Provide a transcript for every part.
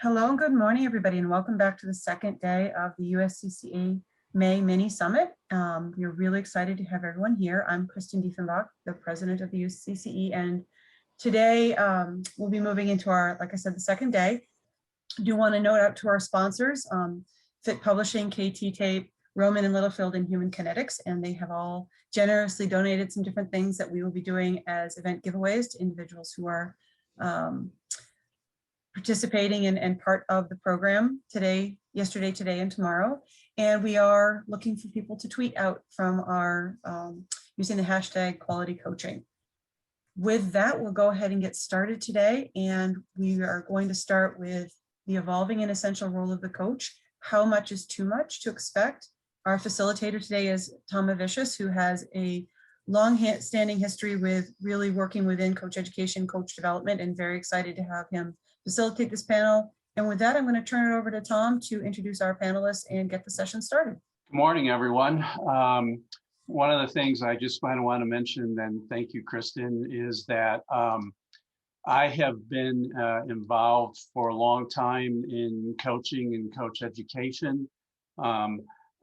Hello and good morning, everybody, and welcome back to the second day of the USCCE May Mini Summit. We're really excited to have everyone here. I'm Kristen Diefenbach, the president of the USCCE, and today we'll be moving into our, like I said, the second day. I do want to note out to our sponsors, Fit Publishing, KT Tape, Roman and Littlefield, and Human Kinetics, and they have all generously donated some different things that we will be doing as event giveaways to individuals who are participating and part of the program today, yesterday, today, and tomorrow. And we are looking for people to tweet out from our using the hashtag quality coaching. With that, we'll go ahead and get started today. And we are going to start with the evolving and essential role of the coach. How much is too much to expect? Our facilitator today is Tom Avicius, who has a long-standing history with really working within coach education, coach development, and very excited to have him facilitate this panel. And with that, I'm going to turn it over to Tom to introduce our panelists and get the session started. Good morning, everyone. One of the things I just want to mention, and thank you, Kristen, is that I have been involved for a long time in coaching and coach education. I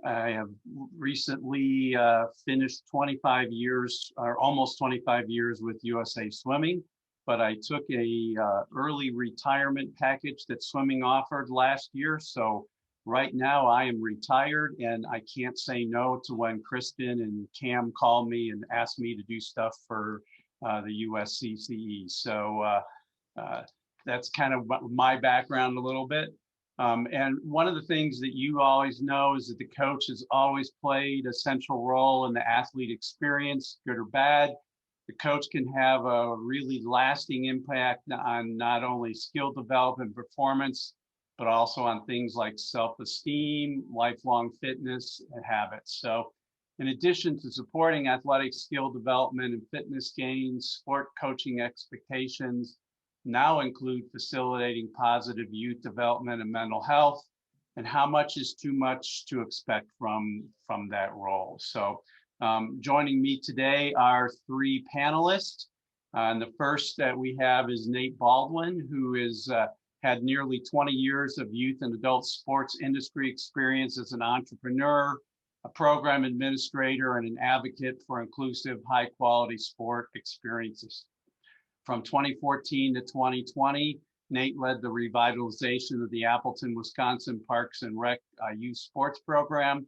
have recently finished 25 years, or almost 25 years with USA Swimming, but I took a early retirement package that swimming offered last year. So right now I am retired and I can't say no to when Kristen and Cam call me and ask me to do stuff for the USCCE. So that's kind of my background a little bit. And one of the things that you always know is that the coach has always played a central role in the athlete experience, good or bad. The coach can have a really lasting impact on not only skill development, performance, but also on things like self-esteem, lifelong fitness, and habits. So in addition to supporting athletic skill development and fitness gains, sport coaching expectations now include facilitating positive youth development and mental health, and how much is too much to expect from that role. So joining me today are three panelists. And the first that we have is Nate Baldwin, who is had nearly 20 years of youth and adult sports industry experience as an entrepreneur, a program administrator, and an advocate for inclusive, high-quality sport experiences. From 2014 to 2020, Nate led the revitalization of the Appleton, Wisconsin Parks and Rec youth sports program,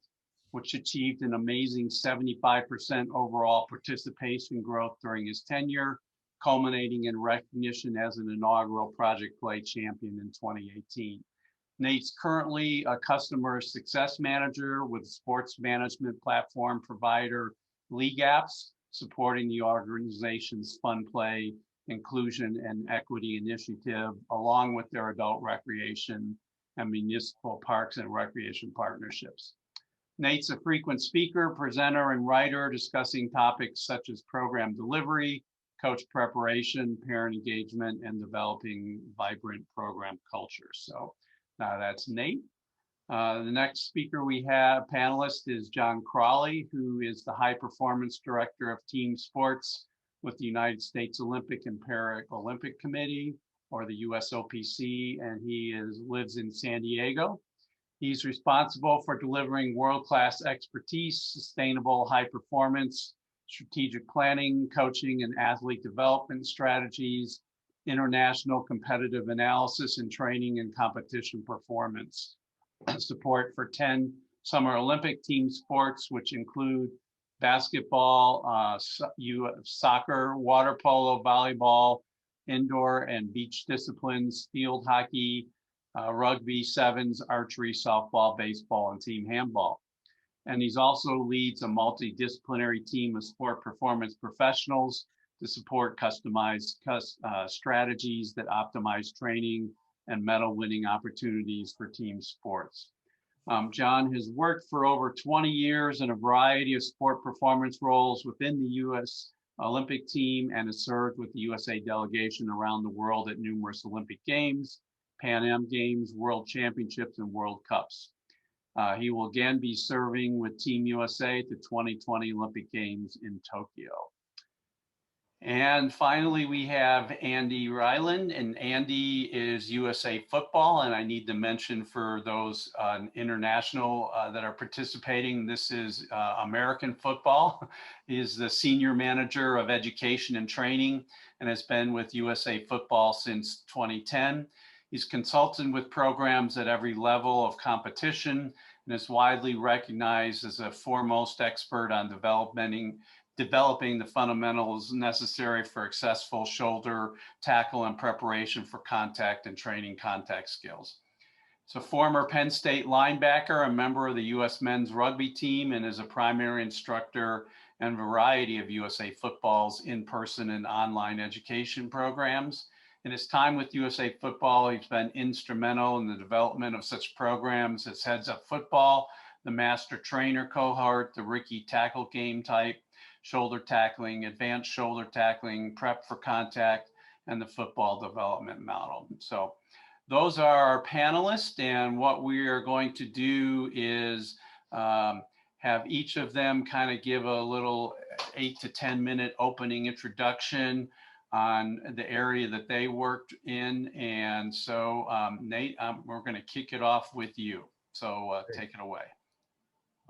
which achieved an amazing 75% overall participation growth during his tenure, culminating in recognition as an inaugural Project Play champion in 2018. Nate's currently a customer success manager with sports management platform provider LeagueApps, supporting the organization's fun play, inclusion, and equity initiative, along with their adult recreation and municipal parks and recreation partnerships. Nate's a frequent speaker, presenter, and writer discussing topics such as program delivery, coach preparation, parent engagement, and developing vibrant program culture. So that's Nate. The next speaker we have, panelist, is John Crawley, who is the High Performance Director of Team Sports with the United States Olympic and Paralympic Committee, or the USOPC, and he lives in San Diego. He's responsible for delivering world-class expertise, sustainable high performance, strategic planning, coaching, and athlete development strategies, international competitive analysis and training and competition performance, support for 10 Summer Olympic team sports, which include basketball, soccer, water polo, volleyball, indoor and beach disciplines, field hockey, rugby, sevens, archery, softball, baseball, and team handball. And he also leads a multidisciplinary team of sport performance professionals to support customized strategies that optimize training and medal winning opportunities for team sports. John has worked for over 20 years in a variety of sport performance roles within the U.S. Olympic team and has served with the USA delegation around the world at numerous Olympic Games, Pan Am Games, World Championships, and World Cups. He will again be serving with Team USA at the 2020 Olympic Games in Tokyo. And finally, we have Andy Ryland, and Andy is USA Football. And I need to mention for those international that are participating, this is American football. He is the Senior Manager of Education and Training and has been with USA Football since 2010. He's consulted with programs at every level of competition and is widely recognized as a foremost expert on developing the fundamentals necessary for successful shoulder tackle and preparation for contact and training contact skills. He's a former Penn State linebacker, a member of the U.S. men's rugby team, and is a primary instructor in a variety of USA Football's in-person and online education programs. In his time with USA Football, he's been instrumental in the development of such programs as Heads Up Football, the Master Trainer cohort, the Ricky Tackle Game Type, shoulder tackling, advanced shoulder tackling, prep for contact, and the football development model. So those are our panelists, and what we are going to do is have each of them kind of give a little 8 to 10 minute opening introduction on the area that they worked in. And so Nate, we're going to kick it off with you. So take it away.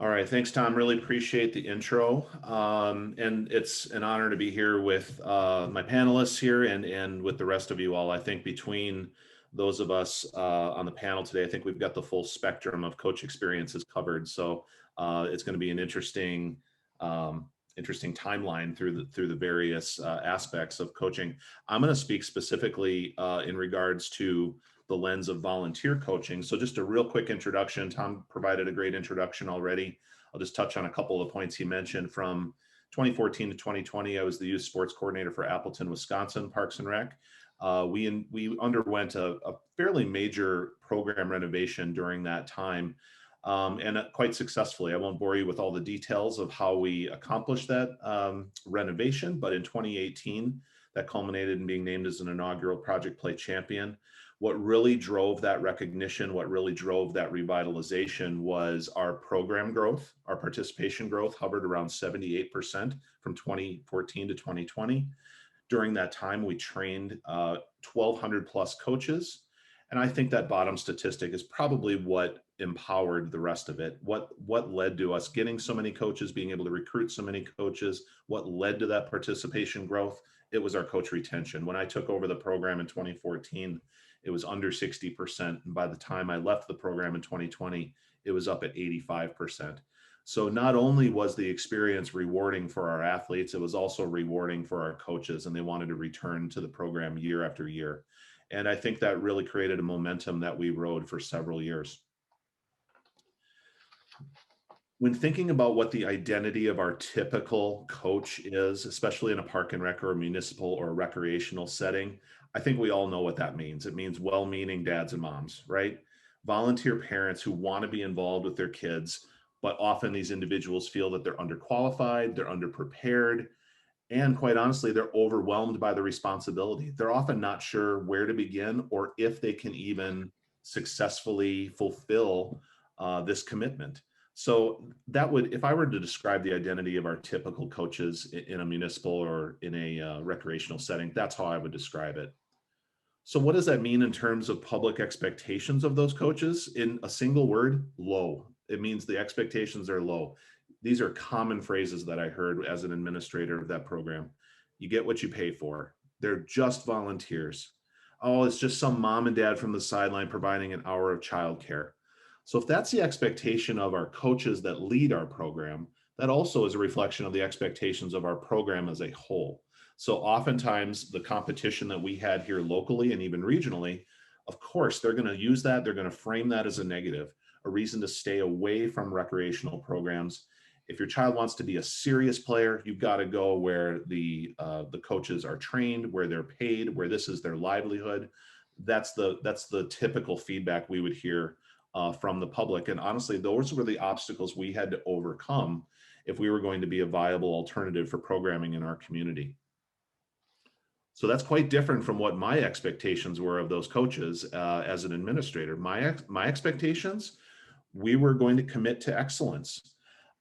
All right, thanks, Tom. Really appreciate the intro. And it's an honor to be here with my panelists here and with the rest of you all. I think between those of us on the panel today, I think we've got the full spectrum of coach experiences covered. So it's going to be an interesting timeline through the various aspects of coaching. I'm going to speak specifically in regards to the lens of volunteer coaching. So just a real quick introduction. Tom provided a great introduction already. I'll just touch on a couple of the points he mentioned. From 2014 to 2020, I was the youth sports coordinator for Appleton, Wisconsin, Parks and Rec. We underwent a fairly major program renovation during that time, and quite successfully. I won't bore you with all the details of how we accomplished that renovation, but in 2018, that culminated in being named as an inaugural Project Play champion. What really drove that recognition, what really drove that revitalization was our program growth. Our participation growth hovered around 78% from 2014 to 2020. During that time, we trained 1,200 plus coaches. And I think that bottom statistic is probably what empowered the rest of it. What led to us getting so many coaches, being able to recruit so many coaches, what led to that participation growth? It was our coach retention. When I took over the program in 2014, it was under 60%. And by the time I left the program in 2020, it was up at 85%. So not only was the experience rewarding for our athletes, it was also rewarding for our coaches, and they wanted to return to the program year after year. And I think that really created a momentum that we rode for several years. When thinking about what the identity of our typical coach is, especially in a park and rec or a municipal or a recreational setting, I think we all know what that means. It means well-meaning dads and moms, right? Volunteer parents who want to be involved with their kids, but often these individuals feel that they're underqualified, they're underprepared, and quite honestly, they're overwhelmed by the responsibility. They're often not sure where to begin or if they can even successfully fulfill this commitment. So that would, if I were to describe the identity of our typical coaches in a municipal or in a recreational setting, that's how I would describe it. So what does that mean in terms of public expectations of those coaches? In a single word, low. It means the expectations are low. These are common phrases that I heard as an administrator of that program. You get what you pay for. They're just volunteers. Oh, it's just some mom and dad from the sideline providing an hour of childcare. So if that's the expectation of our coaches that lead our program, that also is a reflection of the expectations of our program as a whole. So oftentimes the competition that we had here locally and even regionally, of course, they're going to use that. They're going to frame that as a negative, a reason to stay away from recreational programs. If your child wants to be a serious player, you've got to go where the coaches are trained, where they're paid, where this is their livelihood. That's the typical feedback we would hear from the public. And honestly, those were the obstacles we had to overcome if we were going to be a viable alternative for programming in our community. So that's quite different from what my expectations were of those coaches as an administrator. My expectations, we were going to commit to excellence.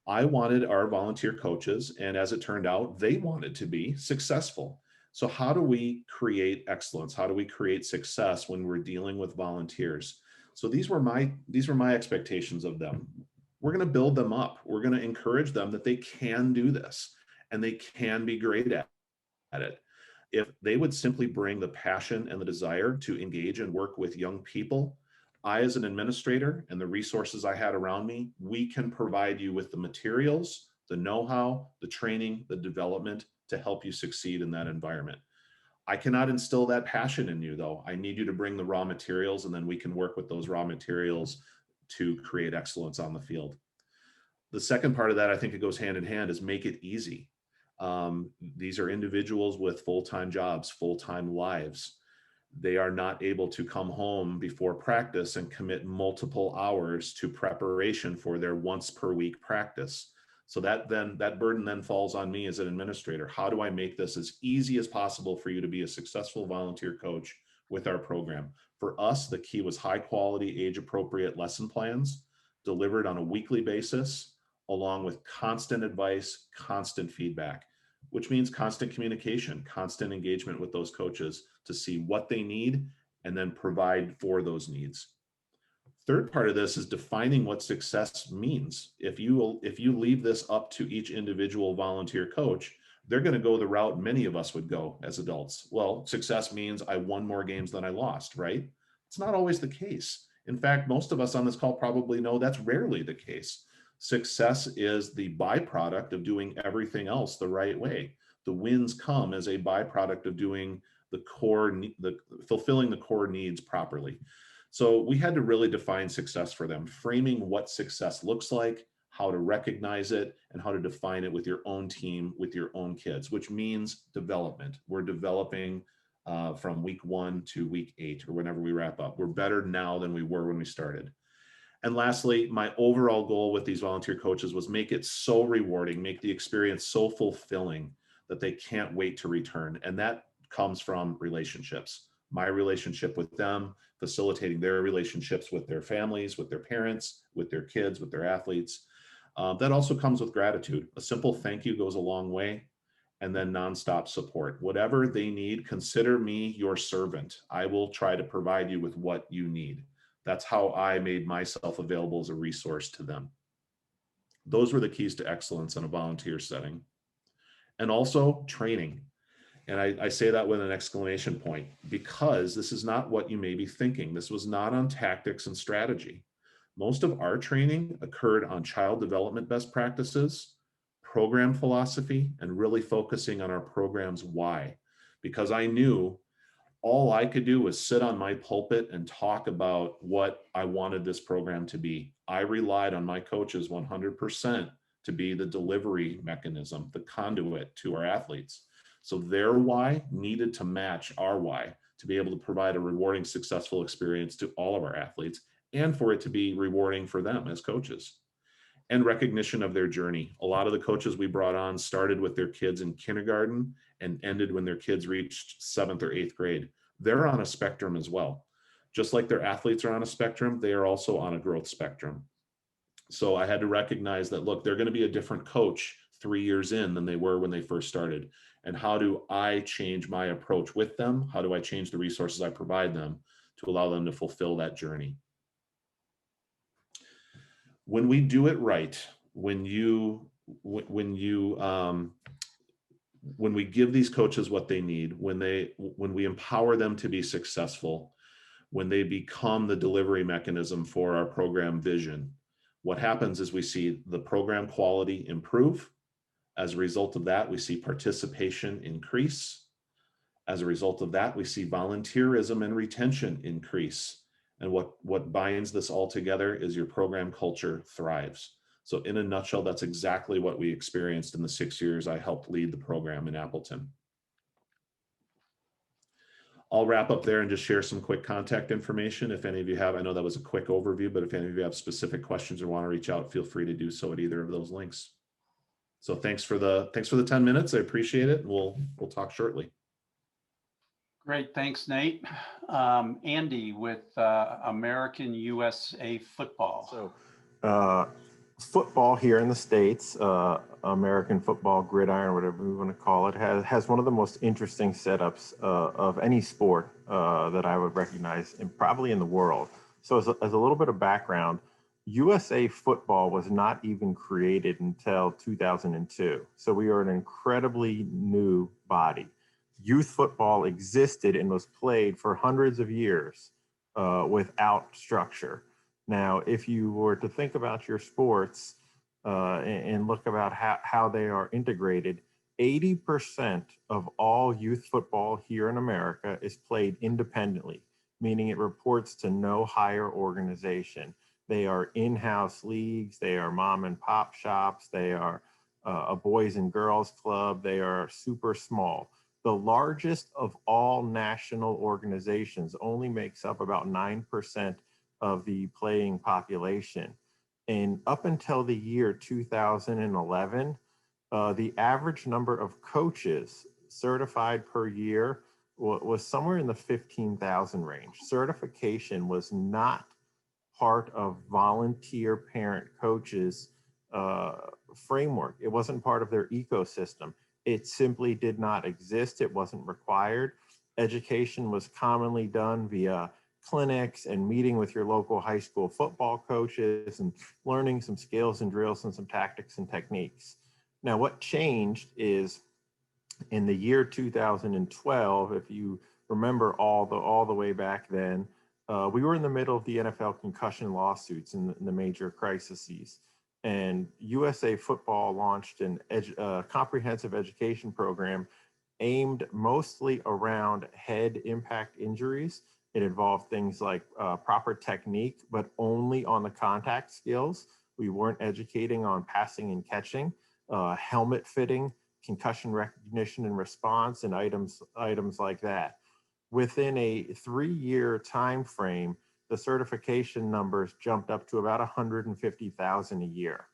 I wanted our volunteer coaches, and as it turned out, they wanted to be successful. So how do we create excellence? How do we create success when we're dealing with volunteers? So these were my expectations of them. We're going to build them up. We're going to encourage them that they can do this and they can be great at it. If they would simply bring the passion and the desire to engage and work with young people, I, as an administrator, and the resources I had around me, we can provide you with the materials, the know-how, the training, the development to help you succeed in that environment. I cannot instill that passion in you, though. I need you to bring the raw materials, and then we can work with those raw materials to create excellence on the field. The second part of that, I think it goes hand in hand, is make it easy. These are individuals with full-time jobs, full-time lives. They are not able to come home before practice and commit multiple hours to preparation for their once per week practice. So that burden then falls on me as an administrator. How do I make this as easy as possible for you to be a successful volunteer coach with our program? For us, the key was high quality, age appropriate lesson plans delivered on a weekly basis, along with constant advice, constant feedback, which means constant communication, constant engagement with those coaches to see what they need and then provide for those needs. Third part of this is defining what success means. If you leave this up to each individual volunteer coach, they're going to go the route many of us would go as adults. Well, success means I won more games than I lost, right? It's not always the case. In fact, most of us on this call probably know that's rarely the case. Success is the byproduct of doing everything else the right way. The wins come as a byproduct of doing fulfilling the core needs properly. So we had to really define success for them, framing what success looks like, how to recognize it, and how to define it with your own team, with your own kids, which means development. We're developing from week 1 to week 8 or whenever we wrap up. We're better now than we were when we started. And lastly, my overall goal with these volunteer coaches was make it so rewarding, make the experience so fulfilling that they can't wait to return. And that comes from relationships. My relationship with them, facilitating their relationships with their families, with their parents, with their kids, with their athletes. That also comes with gratitude. A simple thank you goes a long way. And then nonstop support. Whatever they need, consider me your servant. I will try to provide you with what you need. That's how I made myself available as a resource to them. Those were the keys to excellence in a volunteer setting. And also training. And I say that with an exclamation point, because this is not what you may be thinking. This was not on tactics and strategy. Most of our training occurred on child development best practices, program philosophy, and really focusing on our program's why. Because I knew all I could do was sit on my pulpit and talk about what I wanted this program to be. I relied on my coaches 100% to be the delivery mechanism, the conduit to our athletes. So their why needed to match our why to be able to provide a rewarding, successful experience to all of our athletes and for it to be rewarding for them as coaches. And recognition of their journey. A lot of the coaches we brought on started with their kids in kindergarten and ended when their kids reached 7th or 8th grade. They're on a spectrum as well. Just like their athletes are on a spectrum, they are also on a growth spectrum. So I had to recognize that, look, they're going to be a different coach 3 years in than they were when they first started. And how do I change my approach with them? How do I change the resources I provide them to allow them to fulfill that journey? When we do it right, when we give these coaches what they need, when we empower them to be successful, when they become the delivery mechanism for our program vision, what happens is we see the program quality improve. As a result of that, we see participation increase. As a result of that, we see volunteerism and retention increase. And what binds this all together is your program culture thrives. So in a nutshell, that's exactly what we experienced in the 6 years I helped lead the program in Appleton. I'll wrap up there and just share some quick contact information. If any of you have, I know that was a quick overview, but if any of you have specific questions or want to reach out, feel free to do so at either of those links. So thanks for the 10 minutes. I appreciate it. We'll talk shortly. Great, thanks, Nate. Andy with American USA Football. So football here in the States, American football, gridiron, whatever we want to call it, has one of the most interesting setups of any sport that I would recognize, and probably in the world. So as a little bit of background, USA football was not even created until 2002. So we are an incredibly new body. Youth football existed and was played for hundreds of years without structure. Now, if you were to think about your sports and look about how they are integrated, 80% of all youth football here in America is played independently, meaning it reports to no higher organization. They are in-house leagues, they are mom and pop shops, they are a boys and girls club, they are super small. The largest of all national organizations only makes up about 9% of the playing population. And up until the year 2011, the average number of coaches certified per year was somewhere in the 15,000 range. Certification was not part of volunteer parent coaches framework. It wasn't part of their ecosystem. It simply did not exist. It wasn't required. Education was commonly done via clinics and meeting with your local high school football coaches and learning some skills and drills and some tactics and techniques. Now, what changed is in the year 2012, if you remember all the way back then, we were in the middle of the NFL concussion lawsuits and the major crises. And USA Football launched an comprehensive education program aimed mostly around head impact injuries. It involved things like proper technique, but only on the contact skills. We weren't educating on passing and catching, helmet fitting, concussion recognition and response, and items like that. Within a 3-year time frame, the certification numbers jumped up to about 150,000 a year.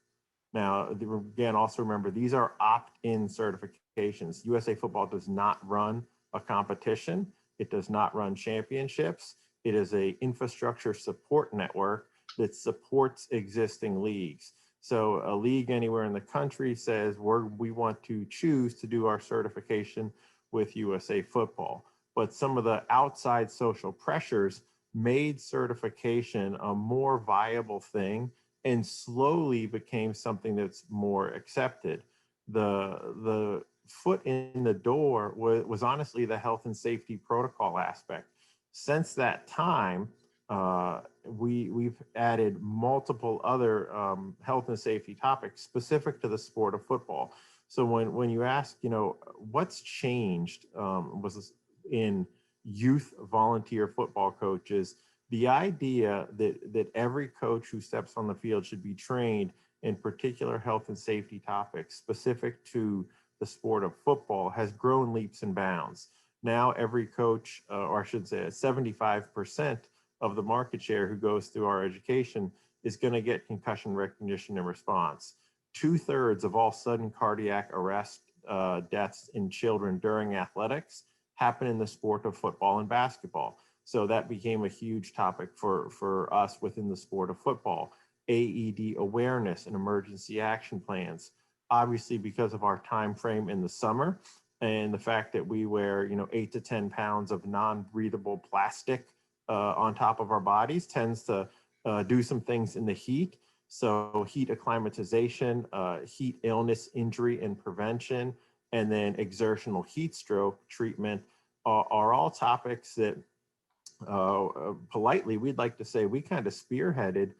Now, again, also remember, these are opt-in certifications. USA Football does not run a competition. It does not run championships. It is an infrastructure support network that supports existing leagues. So a league anywhere in the country says we want to choose to do our certification with USA Football. But some of the outside social pressures made certification a more viable thing and slowly became something that's more accepted. The foot in the door was honestly the health and safety protocol aspect. Since that time, we've added multiple other health and safety topics specific to the sport of football. So when you ask, what's changed was in youth volunteer football coaches, the idea that every coach who steps on the field should be trained in particular health and safety topics specific to the sport of football has grown leaps and bounds. Now every coach, or I should say 75% of the market share who goes through our education is going to get concussion recognition and response. 2/3 of all sudden cardiac arrest deaths in children during athletics happen in the sport of football and basketball. So that became a huge topic for us within the sport of football. AED awareness and emergency action plans. Obviously, because of our time frame in the summer and the fact that we wear, 8 to 10 pounds of non-breathable plastic on top of our bodies tends to do some things in the heat. So heat acclimatization, heat illness, injury and prevention, and then exertional heat stroke treatment are all topics that politely we'd like to say we kind of spearheaded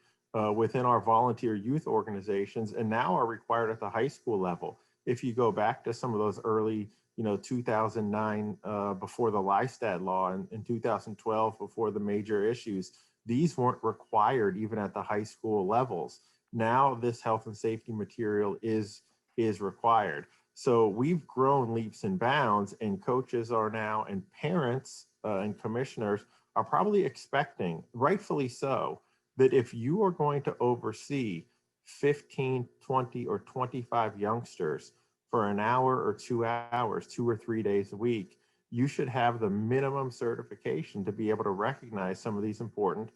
within our volunteer youth organizations and now are required at the high school level. If you go back to some of those early 2009 before the Lystad law and in 2012 before the major issues, these weren't required even at the high school levels. Now this health and safety material is required. So we've grown leaps and bounds, and coaches are now, and parents and commissioners are probably expecting, rightfully so, that if you are going to oversee 15, 20, or 25 youngsters for an hour or 2 hours, 2 or 3 days a week, you should have the minimum certification to be able to recognize some of these important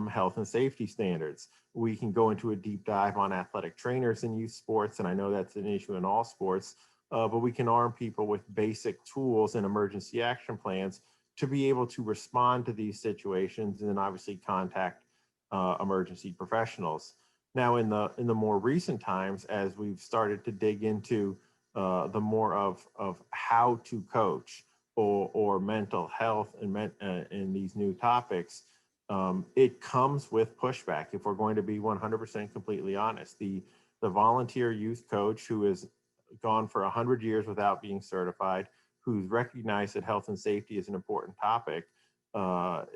health and safety standards. We can go into a deep dive on athletic trainers in youth sports, and I know that's an issue in all sports, but we can arm people with basic tools and emergency action plans to be able to respond to these situations, and then obviously contact emergency professionals. Now, in the more recent times, as we've started to dig into the more of how to coach or mental health and these new topics, it comes with pushback. If we're going to be 100% completely honest, the volunteer youth coach who has gone for 100 years without being certified, who's recognized that health and safety is an important topic,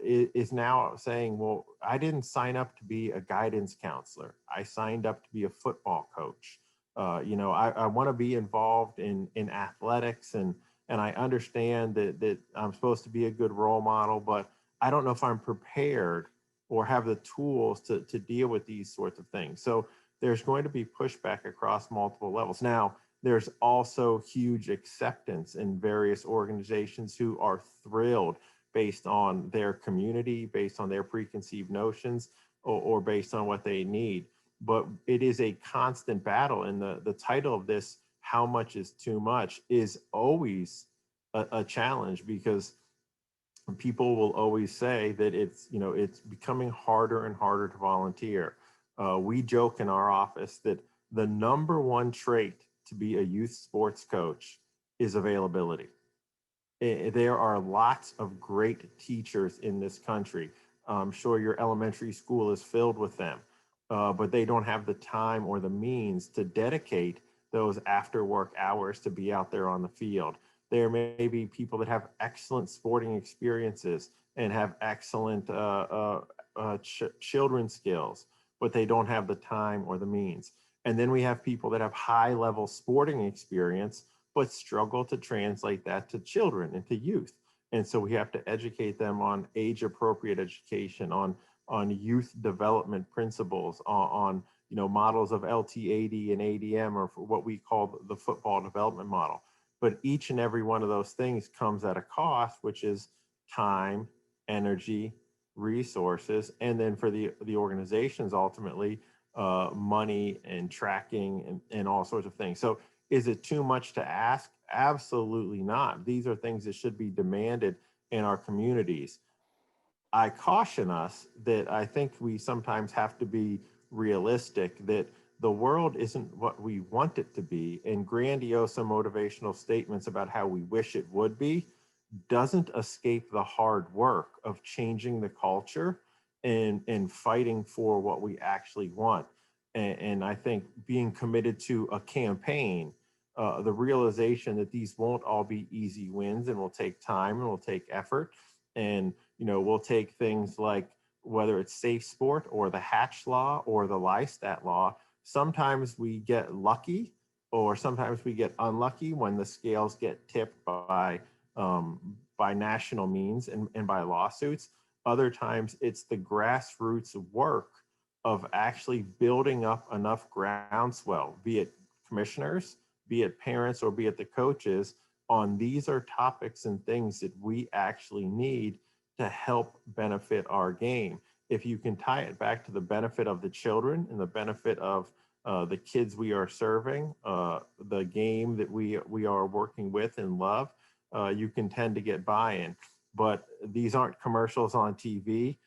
is now saying, well, I didn't sign up to be a guidance counselor. I signed up to be a football coach. I want to be involved in athletics, and I understand that I'm supposed to be a good role model, but I don't know if I'm prepared or have the tools to deal with these sorts of things. So there's going to be pushback across multiple levels. Now, there's also huge acceptance in various organizations who are thrilled based on their community, based on their preconceived notions, or based on what they need. But it is a constant battle. And the title of this, How Much is Too Much, is always a challenge, because people will always say that it's becoming harder and harder to volunteer. We joke in our office that the number one trait to be a youth sports coach is availability. There are lots of great teachers in this country. I'm sure your elementary school is filled with them, but they don't have the time or the means to dedicate those after work hours to be out there on the field. There may be people that have excellent sporting experiences and have excellent children's skills, but they don't have the time or the means. And then we have people that have high-level sporting experience, but struggle to translate that to children and to youth. And so we have to educate them on age-appropriate education, on youth development principles, on models of LT80 and ADM, or for what we call the football development model. But each and every one of those things comes at a cost, which is time, energy, resources, and then for the organizations, ultimately, money and tracking and all sorts of things. So is it too much to ask? Absolutely not. These are things that should be demanded in our communities. I caution us that I think we sometimes have to be realistic, that the world isn't what we want it to be, and grandiose motivational statements about how we wish it would be doesn't escape the hard work of changing the culture and fighting for what we actually want. And I think being committed to a campaign, the realization that these won't all be easy wins, and will take time and will take effort. And, we'll take things like whether it's safe sport or the Hatch Law or the LISTAT law. Sometimes we get lucky, or sometimes we get unlucky when the scales get tipped by national means and by lawsuits. Other times it's the grassroots work of actually building up enough groundswell, be it commissioners, be it parents, or be it the coaches, on these are topics and things that we actually need to help benefit our game. If you can tie it back to the benefit of the children and the benefit of the kids we are serving, the game that we are working with and love, you can tend to get buy-in. But these aren't commercials on TV.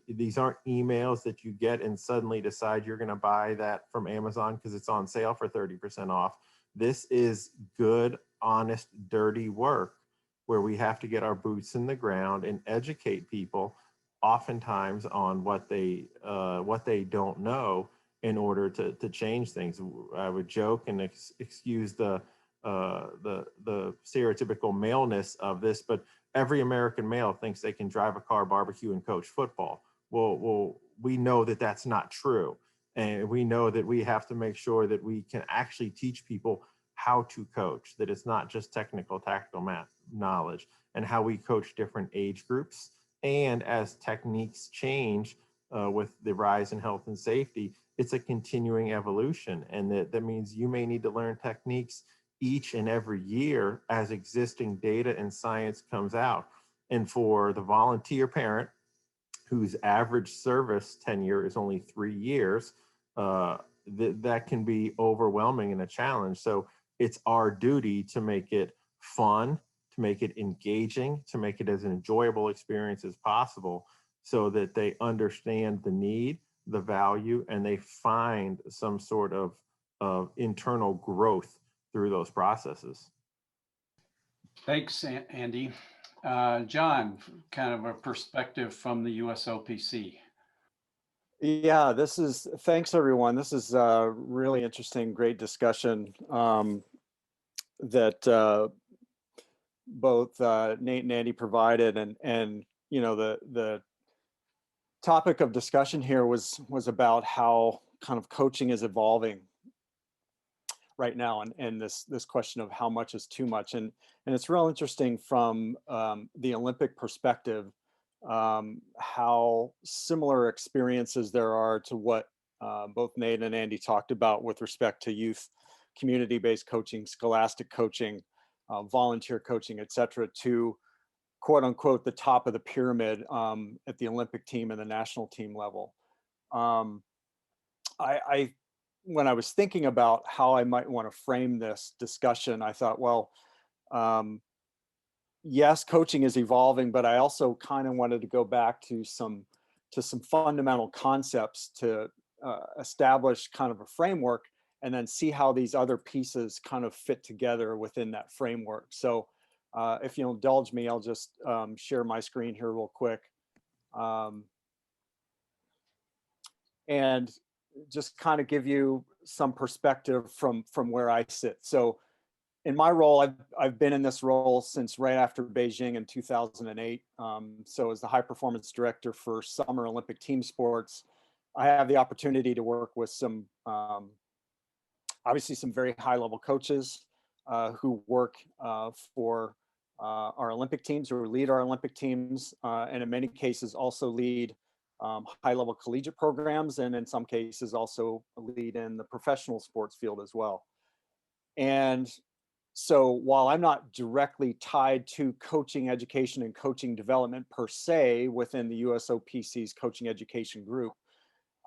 These aren't emails that you get and suddenly decide you're going to buy that from Amazon because it's on sale for 30% off. This is good, honest, dirty work where we have to get our boots in the ground and educate people, oftentimes on what they don't know, in order to change things. I would joke and excuse the stereotypical maleness of this, but every American male thinks they can drive a car, barbecue, and coach football. Well, we know that that's not true. And we know that we have to make sure that we can actually teach people how to coach, that it's not just technical, tactical knowledge, and how we coach different age groups. And as techniques change with the rise in health and safety, it's a continuing evolution. And that means you may need to learn techniques each and every year as existing data and science comes out. And for the volunteer parent whose average service tenure is only 3 years, that can be overwhelming and a challenge. So it's our duty to make it fun, to make it engaging, to make it as an enjoyable experience as possible, so that they understand the need, the value, and they find some sort of internal growth through those processes. Thanks, Andy. John, kind of a perspective from the USOPC. Yeah, thanks everyone. This is a really interesting, great discussion that both Nate and Andy provided, and you know, the topic of discussion here was about how kind of coaching is evolving right now, and this question of how much is too much, and it's real interesting from the Olympic perspective, how similar experiences there are to what both Nate and Andy talked about with respect to youth community-based coaching, scholastic coaching, volunteer coaching, et cetera, to quote unquote the top of the pyramid at the Olympic team and the national team level. When I was thinking about how I might want to frame this discussion, I thought, well, yes, coaching is evolving, but I also kind of wanted to go back to some fundamental concepts to establish kind of a framework, and then see how these other pieces kind of fit together within that framework. So if you'll indulge me, I'll just share my screen here real quick. And just kind of give you some perspective from where I sit. So in my role, I've been in this role since right after Beijing in 2008. So as the high performance director for Summer Olympic Team Sports, I have the opportunity to work with some, obviously some very high level coaches who work for our Olympic teams, or lead our Olympic teams, and in many cases also lead high-level collegiate programs, and in some cases also lead in the professional sports field as well. And so while I'm not directly tied to coaching education and coaching development per se within the USOPC's coaching education group,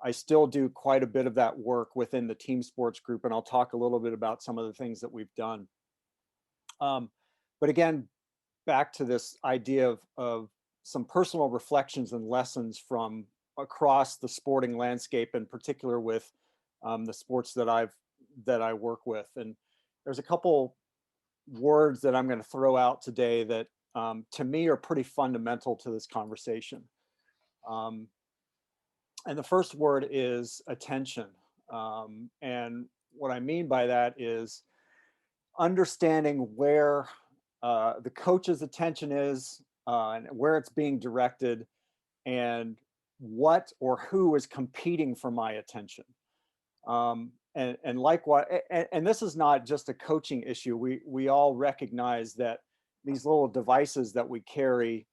I still do quite a bit of that work within the team sports group, and I'll talk a little bit about some of the things that we've done. But again, back to this idea of some personal reflections and lessons from across the sporting landscape, in particular with the sports that I work with. And there's a couple words that I'm going to throw out today that to me are pretty fundamental to this conversation. And the first word is attention. And what I mean by that is understanding where the coach's attention is, and where it's being directed, and what or who is competing for my attention. And likewise, and this is not just a coaching issue. We all recognize that these little devices that we carry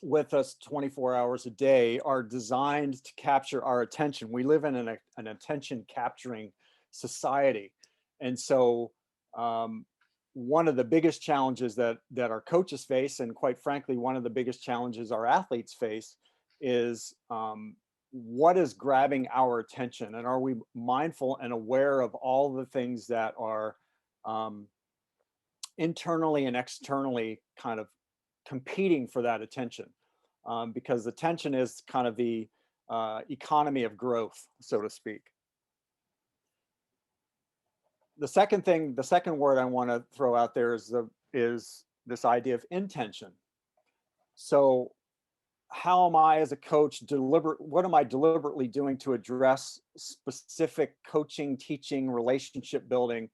with us 24 hours a day are designed to capture our attention. We live in an attention capturing society. And so one of the biggest challenges that our coaches face, and quite frankly, one of the biggest challenges our athletes face, is what is grabbing our attention, and are we mindful and aware of all the things that are internally and externally kind of competing for that attention, because attention is kind of the economy of growth, so to speak. The second word I want to throw out there is this idea of intention. So how am I as a coach what am I deliberately doing to address specific coaching, teaching, relationship building,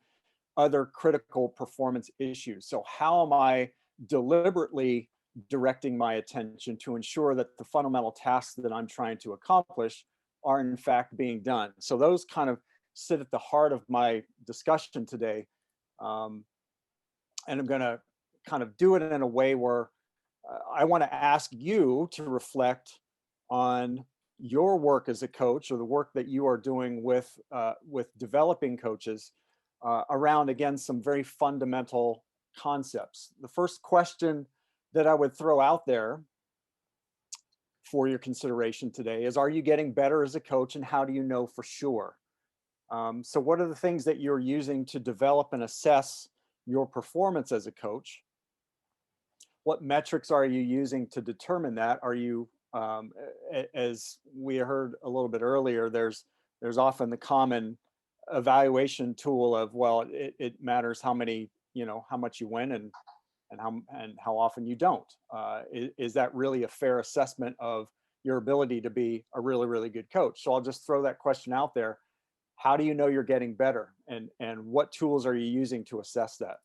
other critical performance issues? So how am I deliberately directing my attention to ensure that the fundamental tasks that I'm trying to accomplish are in fact being done? So those kind of sit at the heart of my discussion today. And I'm going to kind of do it in a way where I want to ask you to reflect on your work as a coach, or the work that you are doing with developing coaches around, again, some very fundamental concepts. The first question that I would throw out there for your consideration today is, are you getting better as a coach, and how do you know for sure? So what are the things that you're using to develop and assess your performance as a coach? What metrics are you using to determine that? Are you, as we heard a little bit earlier, there's often the common evaluation tool of, well, it matters how many, how much you win and how often you don't. Is that really a fair assessment of your ability to be a really, really good coach? So I'll just throw that question out there. How do you know you're getting better, and what tools are you using to assess that?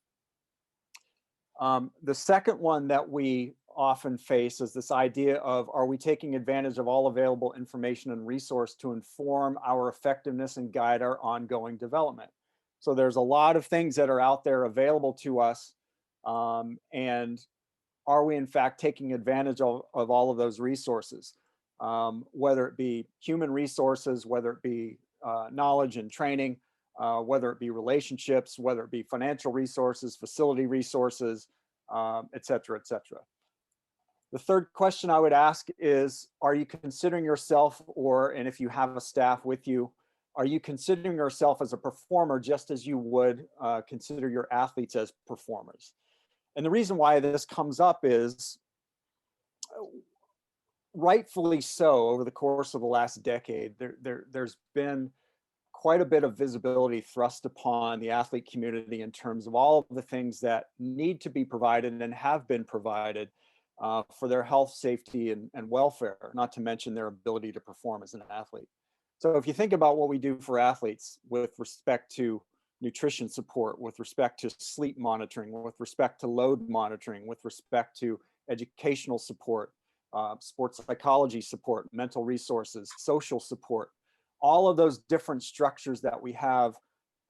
The second one that we often face is this idea of, are we taking advantage of all available information and resource to inform our effectiveness and guide our ongoing development? So there's a lot of things that are out there available to us, and are we in fact taking advantage of all of those resources? Whether it be human resources, whether it be knowledge and training, whether it be relationships, whether it be financial resources, facility resources, et cetera, et cetera. The third question I would ask is, are you considering yourself, and if you have a staff with you, are you considering yourself as a performer just as you would consider your athletes as performers? And the reason why this comes up is, rightfully so, over the course of the last decade, there's been quite a bit of visibility thrust upon the athlete community in terms of all of the things that need to be provided and have been provided for their health, safety, and welfare, not to mention their ability to perform as an athlete. So if you think about what we do for athletes with respect to nutrition support, with respect to sleep monitoring, with respect to load monitoring, with respect to educational support, sports psychology support, mental resources, social support, all of those different structures that we have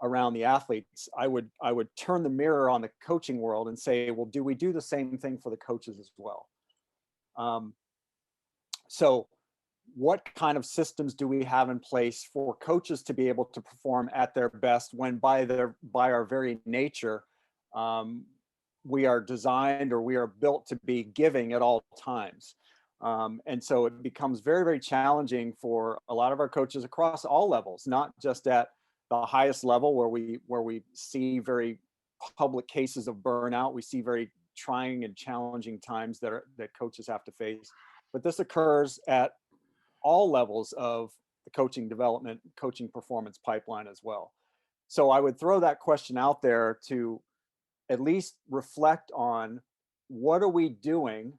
around the athletes, I would turn the mirror on the coaching world and say, well, do we do the same thing for the coaches as well? So what kind of systems do we have in place for coaches to be able to perform at their best, when by our very nature, we are designed, or we are built to be giving at all times? And so it becomes very, very challenging for a lot of our coaches across all levels, not just at the highest level where we see very public cases of burnout. We see very trying and challenging times that coaches have to face, but this occurs at all levels of the coaching development, coaching performance pipeline as well. So I would throw that question out there to at least reflect on, what are we doing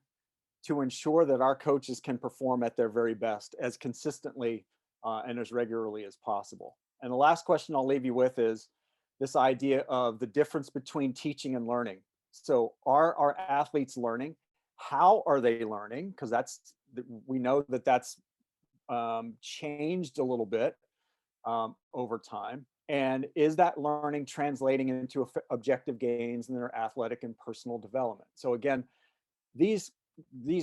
to ensure that our coaches can perform at their very best as consistently and as regularly as possible? And the last question I'll leave you with is this idea of the difference between teaching and learning. So are our athletes learning? How are they learning? Because we know that's changed a little bit over time. And is that learning translating into objective gains in their athletic and personal development? So again, these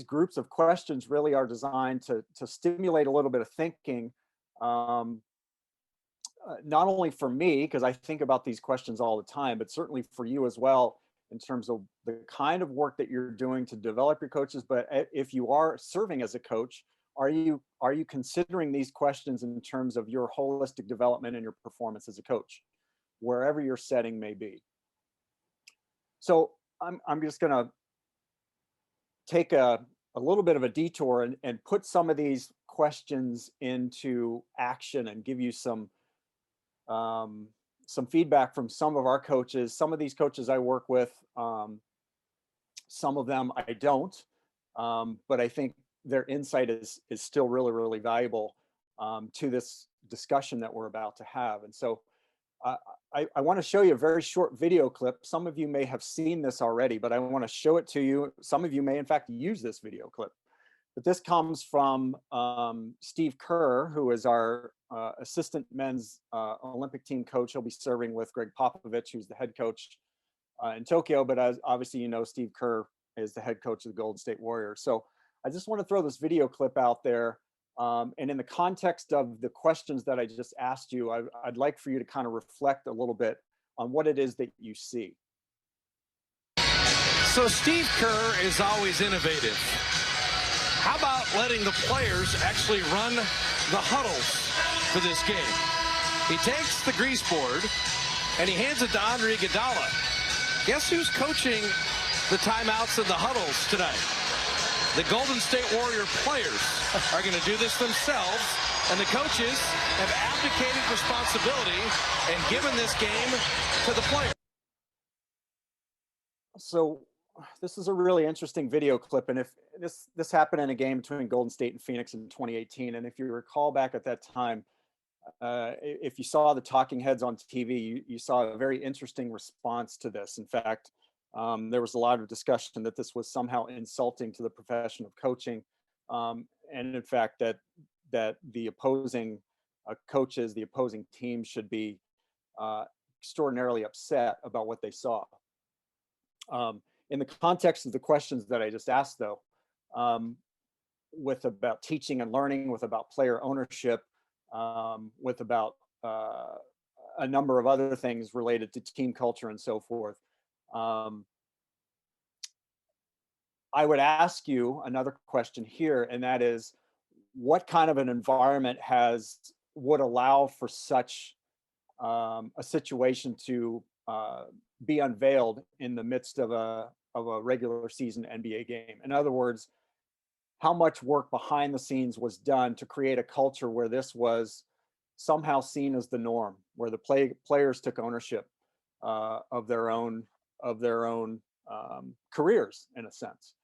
groups of questions really are designed to stimulate a little bit of thinking, not only for me, because I think about these questions all the time, but certainly for you as well, in terms of the kind of work that you're doing to develop your coaches. But if you are serving as a coach, are you considering these questions in terms of your holistic development and your performance as a coach, wherever your setting may be? So I'm just going to take a little bit of a detour and put some of these questions into action and give you some feedback from some of our coaches. Some of these coaches I work with, some of them I don't, but I think their insight is still really, really valuable to this discussion that we're about to have. And so I want to show you a very short video clip. Some of you may have seen this already, but I want to show it to you. Some of you may in fact use this video clip. But this comes from Steve Kerr, who is our assistant men's Olympic team coach. He'll be serving with Greg Popovich, who's the head coach in Tokyo. But as obviously you know, Steve Kerr is the head coach of the Golden State Warriors. So I just want to throw this video clip out there. And in the context of the questions that I just asked you, I'd like for you to kind of reflect a little bit on what it is that you see. So Steve Kerr is always innovative. How about letting the players actually run the huddles for this game? He takes the grease board and he hands it to Andre Iguodala. Guess who's coaching the timeouts and the huddles tonight? The Golden State Warrior players are going to do this themselves, and the coaches have abdicated responsibility and given this game to the players. So this is a really interesting video clip, and if this happened in a game between Golden State and Phoenix in 2018, and if you recall back at that time, if you saw the talking heads on TV, you saw a very interesting response to this. In fact, there was a lot of discussion that this was somehow insulting to the profession of coaching, and in fact that the opposing coaches, the opposing team, should be extraordinarily upset about what they saw. In the context of the questions that I just asked, though, with about teaching and learning, with about player ownership, with about a number of other things related to team culture and so forth, I would ask you another question here, and that is, what kind of an environment would allow for such a situation to be unveiled in the midst of a regular season NBA game? In other words, how much work behind the scenes was done to create a culture where this was somehow seen as the norm, where the players took ownership of their own careers, in a sense.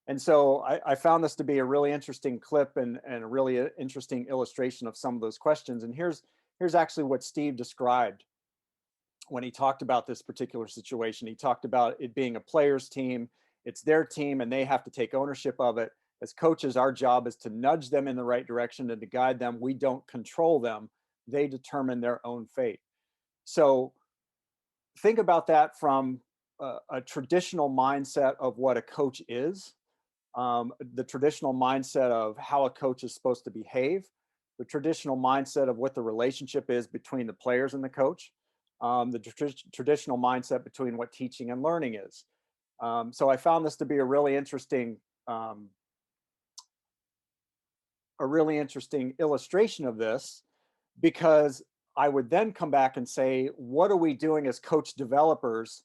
And so I found this to be a really interesting clip and a really interesting illustration of some of those questions. And here's actually what Steve described when he talked about this particular situation. He talked about it being a players' team. It's their team and they have to take ownership of it. As coaches, our job is to nudge them in the right direction and to guide them. We don't control them. They determine their own fate. So think about that from a traditional mindset of what a coach is, the traditional mindset of how a coach is supposed to behave, the traditional mindset of what the relationship is between the players and the coach, the traditional mindset between what teaching and learning is. So I found this to be a really interesting illustration of this, because I would then come back and say, what are we doing as coach developers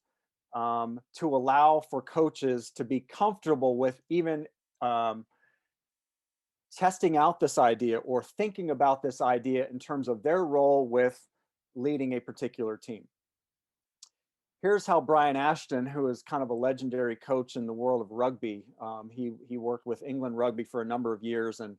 to allow for coaches to be comfortable with even testing out this idea or thinking about this idea in terms of their role with leading a particular team? Here's how Brian Ashton, who is kind of a legendary coach in the world of rugby, he worked with England Rugby for a number of years and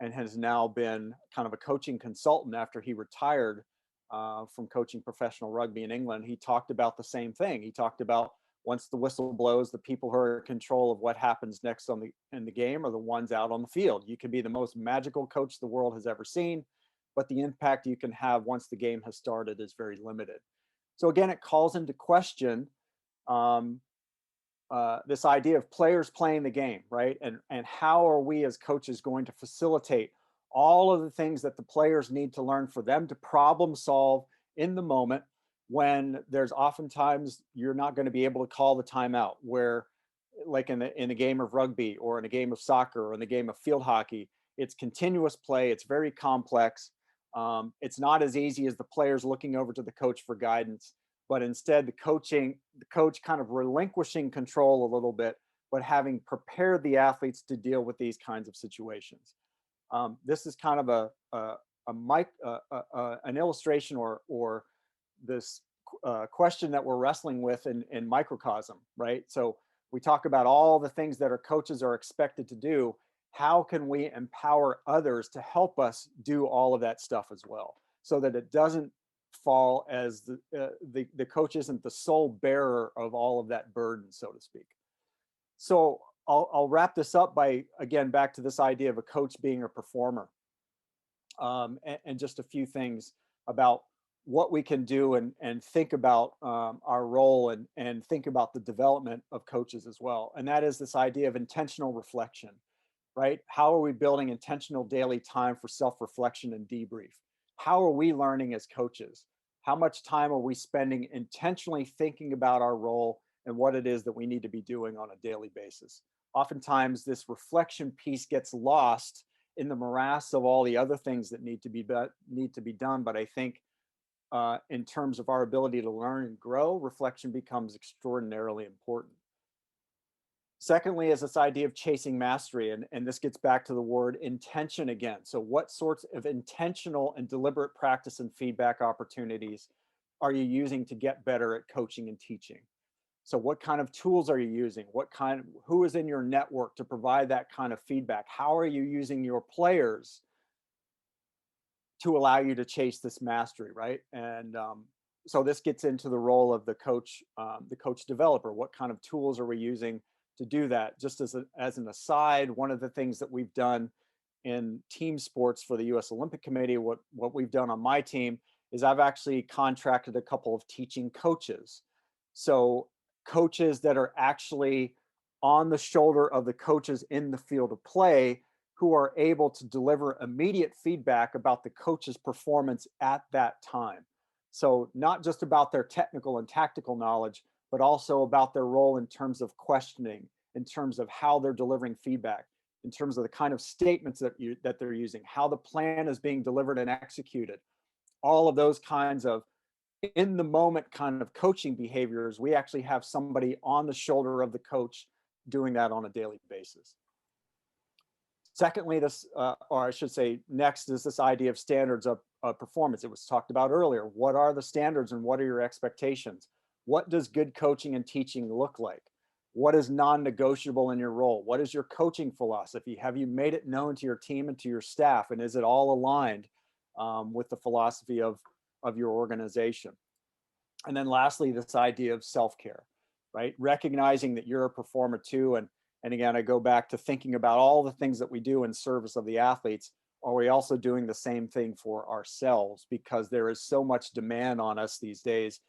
has now been kind of a coaching consultant after he retired from coaching professional rugby in England. He talked about the same thing. He talked about, once the whistle blows, the people who are in control of what happens next in the game are the ones out on the field. You can be the most magical coach the world has ever seen, but the impact you can have once the game has started is very limited. So again, it calls into question this idea of players playing the game, right? And how are we as coaches going to facilitate all of the things that the players need to learn for them to problem solve in the moment, when there's oftentimes you're not going to be able to call the timeout, where like in a game of rugby or in a game of soccer or in the game of field hockey, it's continuous play. It's very complex. It's not as easy as the players looking over to the coach for guidance, but instead the coach kind of relinquishing control a little bit, but having prepared the athletes to deal with these kinds of situations. This is kind of an illustration or this question that we're wrestling with in microcosm, right? So we talk about all the things that our coaches are expected to do. How can we empower others to help us do all of that stuff as well, so that it doesn't fall as the coach isn't the sole bearer of all of that burden, so to speak. So I'll wrap this up by, again, back to this idea of a coach being a performer, and just a few things about what we can do and think about our role and think about the development of coaches as well. And that is this idea of intentional reflection, right? How are we building intentional daily time for self-reflection and debrief? How are we learning as coaches? How much time are we spending intentionally thinking about our role and what it is that we need to be doing on a daily basis. Oftentimes this reflection piece gets lost in the morass of all the other things that need to be done. But I think in terms of our ability to learn and grow, reflection becomes extraordinarily important. Secondly, is this idea of chasing mastery. And this gets back to the word intention again. So what sorts of intentional and deliberate practice and feedback opportunities are you using to get better at coaching and teaching? So what kind of tools are you using? Who is in your network to provide that kind of feedback? How are you using your players to allow you to chase this mastery, right? And so this gets into the role of the coach developer. What kind of tools are we using to do that? Just as an aside, one of the things that we've done in team sports for the U.S. Olympic Committee, what we've done on my team is I've actually contracted a couple of teaching coaches. So coaches that are actually on the shoulder of the coaches in the field of play, who are able to deliver immediate feedback about the coach's performance at that time. So not just about their technical and tactical knowledge, but also about their role in terms of questioning, in terms of how they're delivering feedback, in terms of the kind of statements that they're using, how the plan is being delivered and executed. All of those kinds of in the moment kind of coaching behaviors, we actually have somebody on the shoulder of the coach doing that on a daily basis. Secondly, or I should say next, is this idea of standards of performance. It was talked about earlier. What are the standards and what are your expectations? What does good coaching and teaching look like? What is non-negotiable in your role? What is your coaching philosophy? Have you made it known to your team and to your staff? And is it all aligned with the philosophy of your organization? And then lastly, this idea of self-care, right? Recognizing that you're a performer too. And again, I go back to thinking about all the things that we do in service of the athletes. Are we also doing the same thing for ourselves? Because there is so much demand on us these days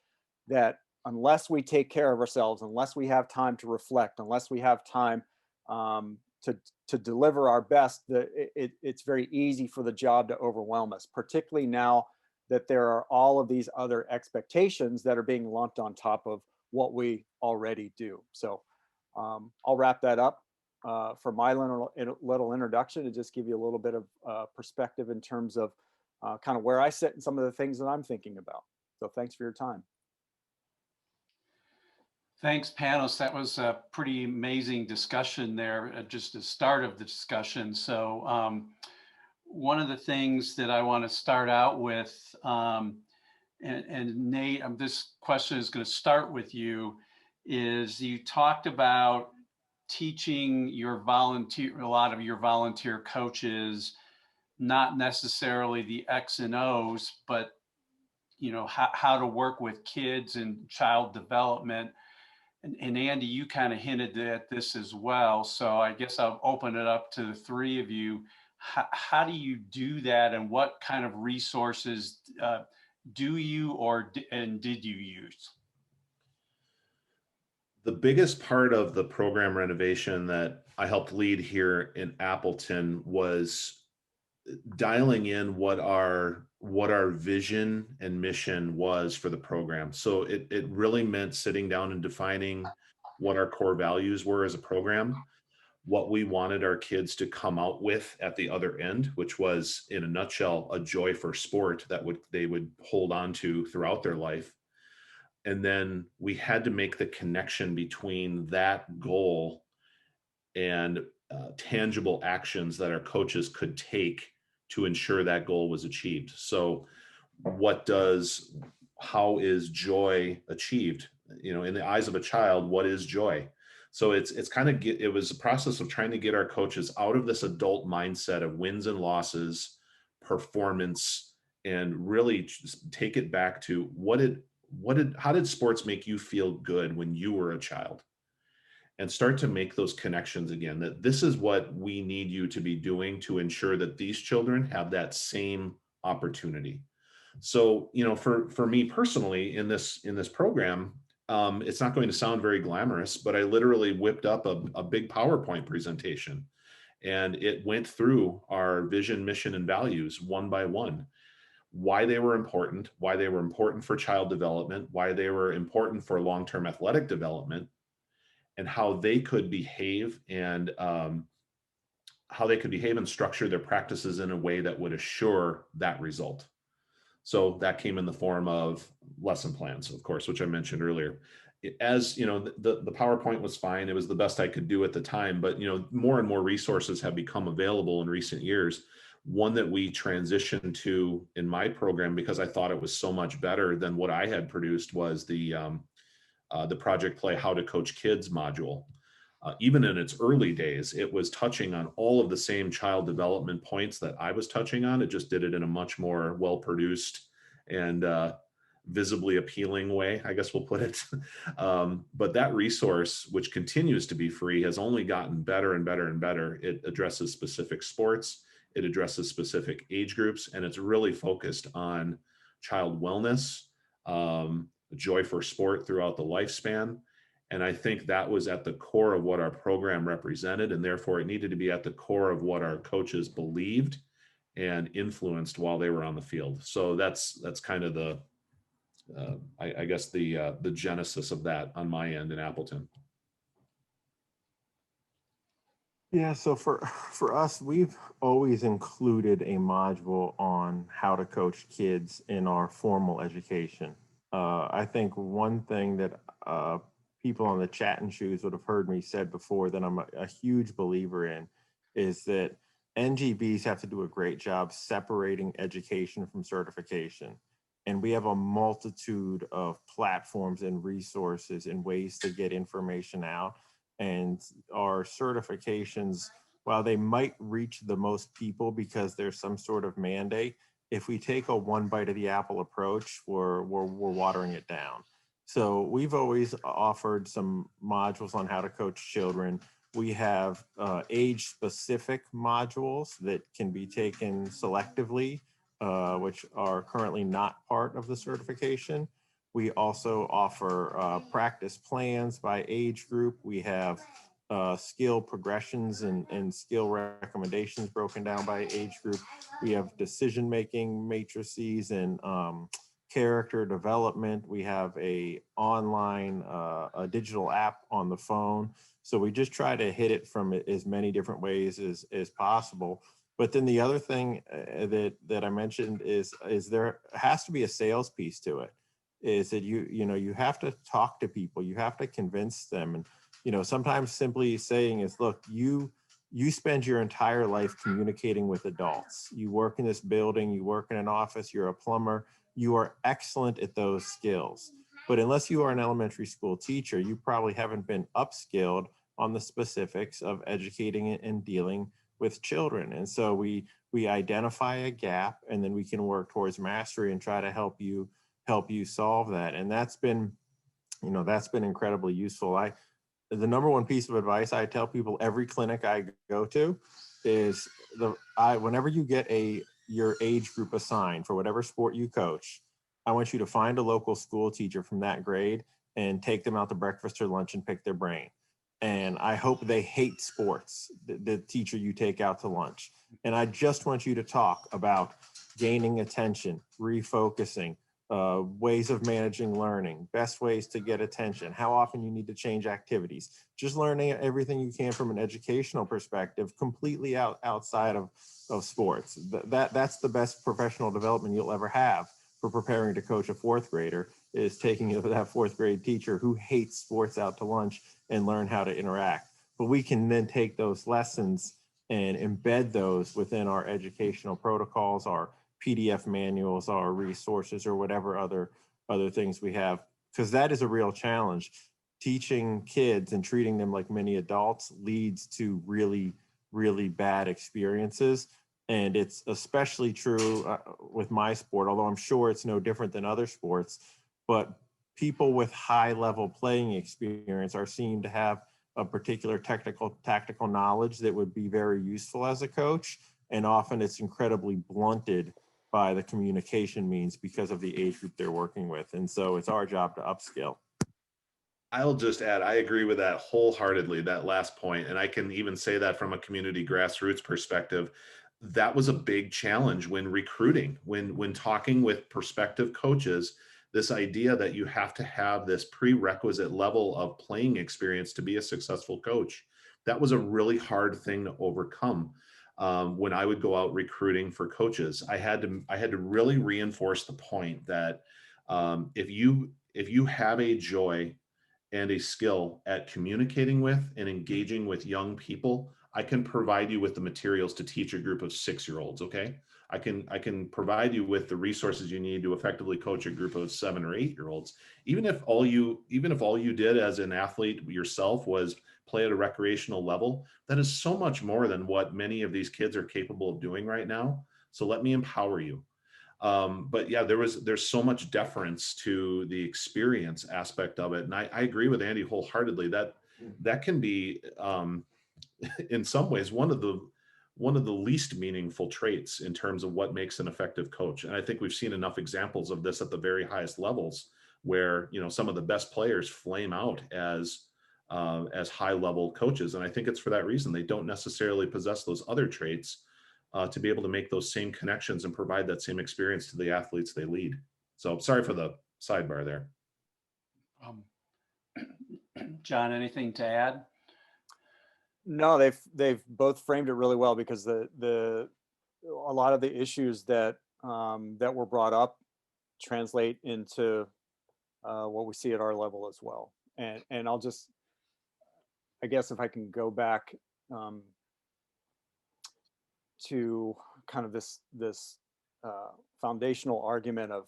that unless we take care of ourselves, unless we have time to reflect, unless we have time to deliver our best, it's very easy for the job to overwhelm us, particularly now that there are all of these other expectations that are being lumped on top of what we already do. So I'll wrap that up for my little introduction to just give you a little bit of perspective in terms of kind of where I sit and some of the things that I'm thinking about. So thanks for your time. Thanks, panelists. That was a pretty amazing discussion there, just the start of the discussion. So one of the things that I want to start out with, and Nate, this question is going to start with you, is you talked about teaching a lot of your volunteer coaches, not necessarily the X and O's, but how to work with kids and child development. And Andy, you kind of hinted at this as well. So I guess I'll open it up to the three of you. How do you do that, and what kind of resources do you and did you use? The biggest part of the program renovation that I helped lead here in Appleton was dialing in what our vision and mission was for the program. So it really meant sitting down and defining what our core values were as a program, what we wanted our kids to come out with at the other end, which was, in a nutshell, a joy for sport that they would hold on to throughout their life. And then we had to make the connection between that goal and tangible actions that our coaches could take to ensure that goal was achieved. So how is joy achieved? In the eyes of a child, what is joy? So it was a process of trying to get our coaches out of this adult mindset of wins and losses, performance, and really just take it back to how did sports make you feel good when you were a child? And start to make those connections again, that this is what we need you to be doing to ensure that these children have that same opportunity. So, for me personally in this program, it's not going to sound very glamorous, but I literally whipped up a big PowerPoint presentation, and it went through our vision, mission, and values one by one. why they were important for child development, why they were important for long-term athletic development, and how they could behave and structure their practices in a way that would assure that result. So that came in the form of lesson plans, of course, which I mentioned earlier. As you know, the PowerPoint was fine. It was the best I could do at the time, but more and more resources have become available in recent years. One that we transitioned to in my program, because I thought it was so much better than what I had produced, was the Project Play How to Coach Kids module. Even in its early days, it was touching on all of the same child development points that I was touching on. It just did it in a much more well-produced and visibly appealing way, I guess we'll put it. But that resource, which continues to be free, has only gotten better and better and better. It addresses specific sports, it addresses specific age groups, and it's really focused on child wellness, joy for sport throughout the lifespan. And I think that was at the core of what our program represented, and therefore it needed to be at the core of what our coaches believed and influenced while they were on the field. So that's kind of the, I guess the genesis of that on my end in Appleton. Yeah, so for us, we've always included a module on how to coach kids in our formal education. I think one thing that people on the Chat and Shoes would have heard me said before that I'm a huge believer in is that NGBs have to do a great job separating education from certification. And we have a multitude of platforms and resources and ways to get information out. And our certifications, while they might reach the most people because there's some sort of mandate, if we take a one bite of the apple approach, we're watering it down. So we've always offered some modules on how to coach children. We have age-specific modules that can be taken selectively, which are currently not part of the certification. We also offer practice plans by age group. We have skill progressions and skill recommendations broken down by age group. We have decision-making matrices and character development. We have a online, a digital app on the phone. So we just try to hit it from as many different ways as possible. But then the other thing that I mentioned is there has to be a sales piece to it. Is that you have to talk to people, you have to convince them, and sometimes simply saying is, look, you spend your entire life communicating with adults. You work in this building, you work in an office, you're a plumber, you are excellent at those skills. But unless you are an elementary school teacher, you probably haven't been upskilled on the specifics of educating and dealing with children. And so we identify a gap, and then we can work towards mastery and try to help you solve that. And that's been incredibly useful. The number one piece of advice I tell people every clinic I go to is whenever you get your age group assigned for whatever sport you coach, I want you to find a local school teacher from that grade and take them out to breakfast or lunch and pick their brain. And I hope they hate sports, the teacher you take out to lunch. And I just want you to talk about gaining attention, refocusing, ways of managing learning, best ways to get attention, how often you need to change activities, just learning everything you can from an educational perspective, completely outside of sports. That's the best professional development you'll ever have for preparing to coach a fourth grader, is taking that fourth grade teacher who hates sports out to lunch and learn how to interact. But we can then take those lessons and embed those within our educational protocols, our PDF manuals, our resources, or whatever other things we have, because that is a real challenge. Teaching kids and treating them like many adults leads to really, really bad experiences. And it's especially true with my sport, although I'm sure it's no different than other sports. But people with high level playing experience are seen to have a particular tactical knowledge that would be very useful as a coach. And often it's incredibly blunted by the communication means because of the age group they're working with. And so it's our job to upskill. I'll just add, I agree with that wholeheartedly, that last point. And I can even say that from a community grassroots perspective. that was a big challenge when recruiting, when talking with prospective coaches, this idea that you have to have this prerequisite level of playing experience to be a successful coach. That was a really hard thing to overcome. When I would go out recruiting for coaches, I had to really reinforce the point that if you have a joy and a skill at communicating with and engaging with young people, I can provide you with the materials to teach a group of 6-year-olds. Okay. I can provide you with the resources you need to effectively coach a group of 7 or 8-year-olds. Even if all you did as an athlete yourself was play at a recreational level, that is so much more than what many of these kids are capable of doing right now. So let me empower you. But yeah, there's so much deference to the experience aspect of it. And I agree with Andy wholeheartedly that can be, in some ways, one of the least meaningful traits in terms of what makes an effective coach. And I think we've seen enough examples of this at the very highest levels where, some of the best players flame out as high level coaches. And I think it's for that reason. They don't necessarily possess those other traits to be able to make those same connections and provide that same experience to the athletes they lead. So sorry for the sidebar there. John, anything to add? No, they've both framed it really well, because a lot of the issues that that were brought up translate into what we see at our level as well. And I'll just, I guess, if I can go back to kind of this foundational argument of,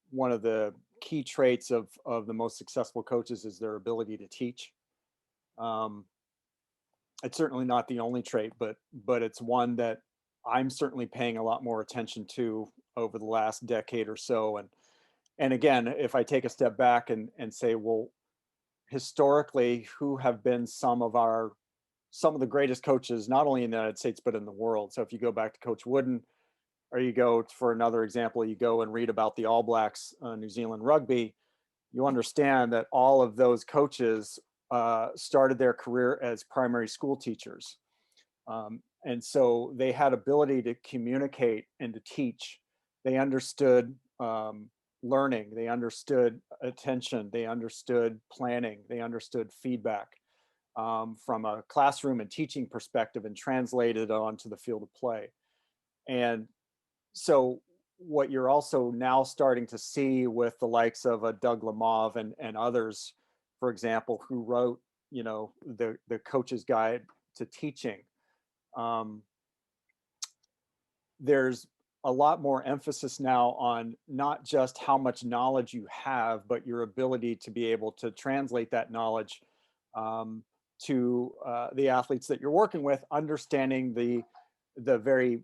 one of the key traits of the most successful coaches is their ability to teach. It's certainly not the only trait, but it's one that I'm certainly paying a lot more attention to over the last decade or so. And again, if I take a step back and say, well, historically, who have been some of the greatest coaches, not only in the United States, but in the world? So if you go back to Coach Wooden, or you go, for another example, you go and read about the All Blacks, New Zealand rugby, you understand that all of those coaches started their career as primary school teachers. And so they had ability to communicate and to teach. They understood learning, they understood attention, they understood planning, they understood feedback from a classroom and teaching perspective, and translated onto the field of play. And so what you're also now starting to see with the likes of a Doug Lemov and others, for example, who wrote, the Coach's Guide to Teaching, there's a lot more emphasis now on not just how much knowledge you have, but your ability to be able to translate that knowledge to the athletes that you're working with, understanding the very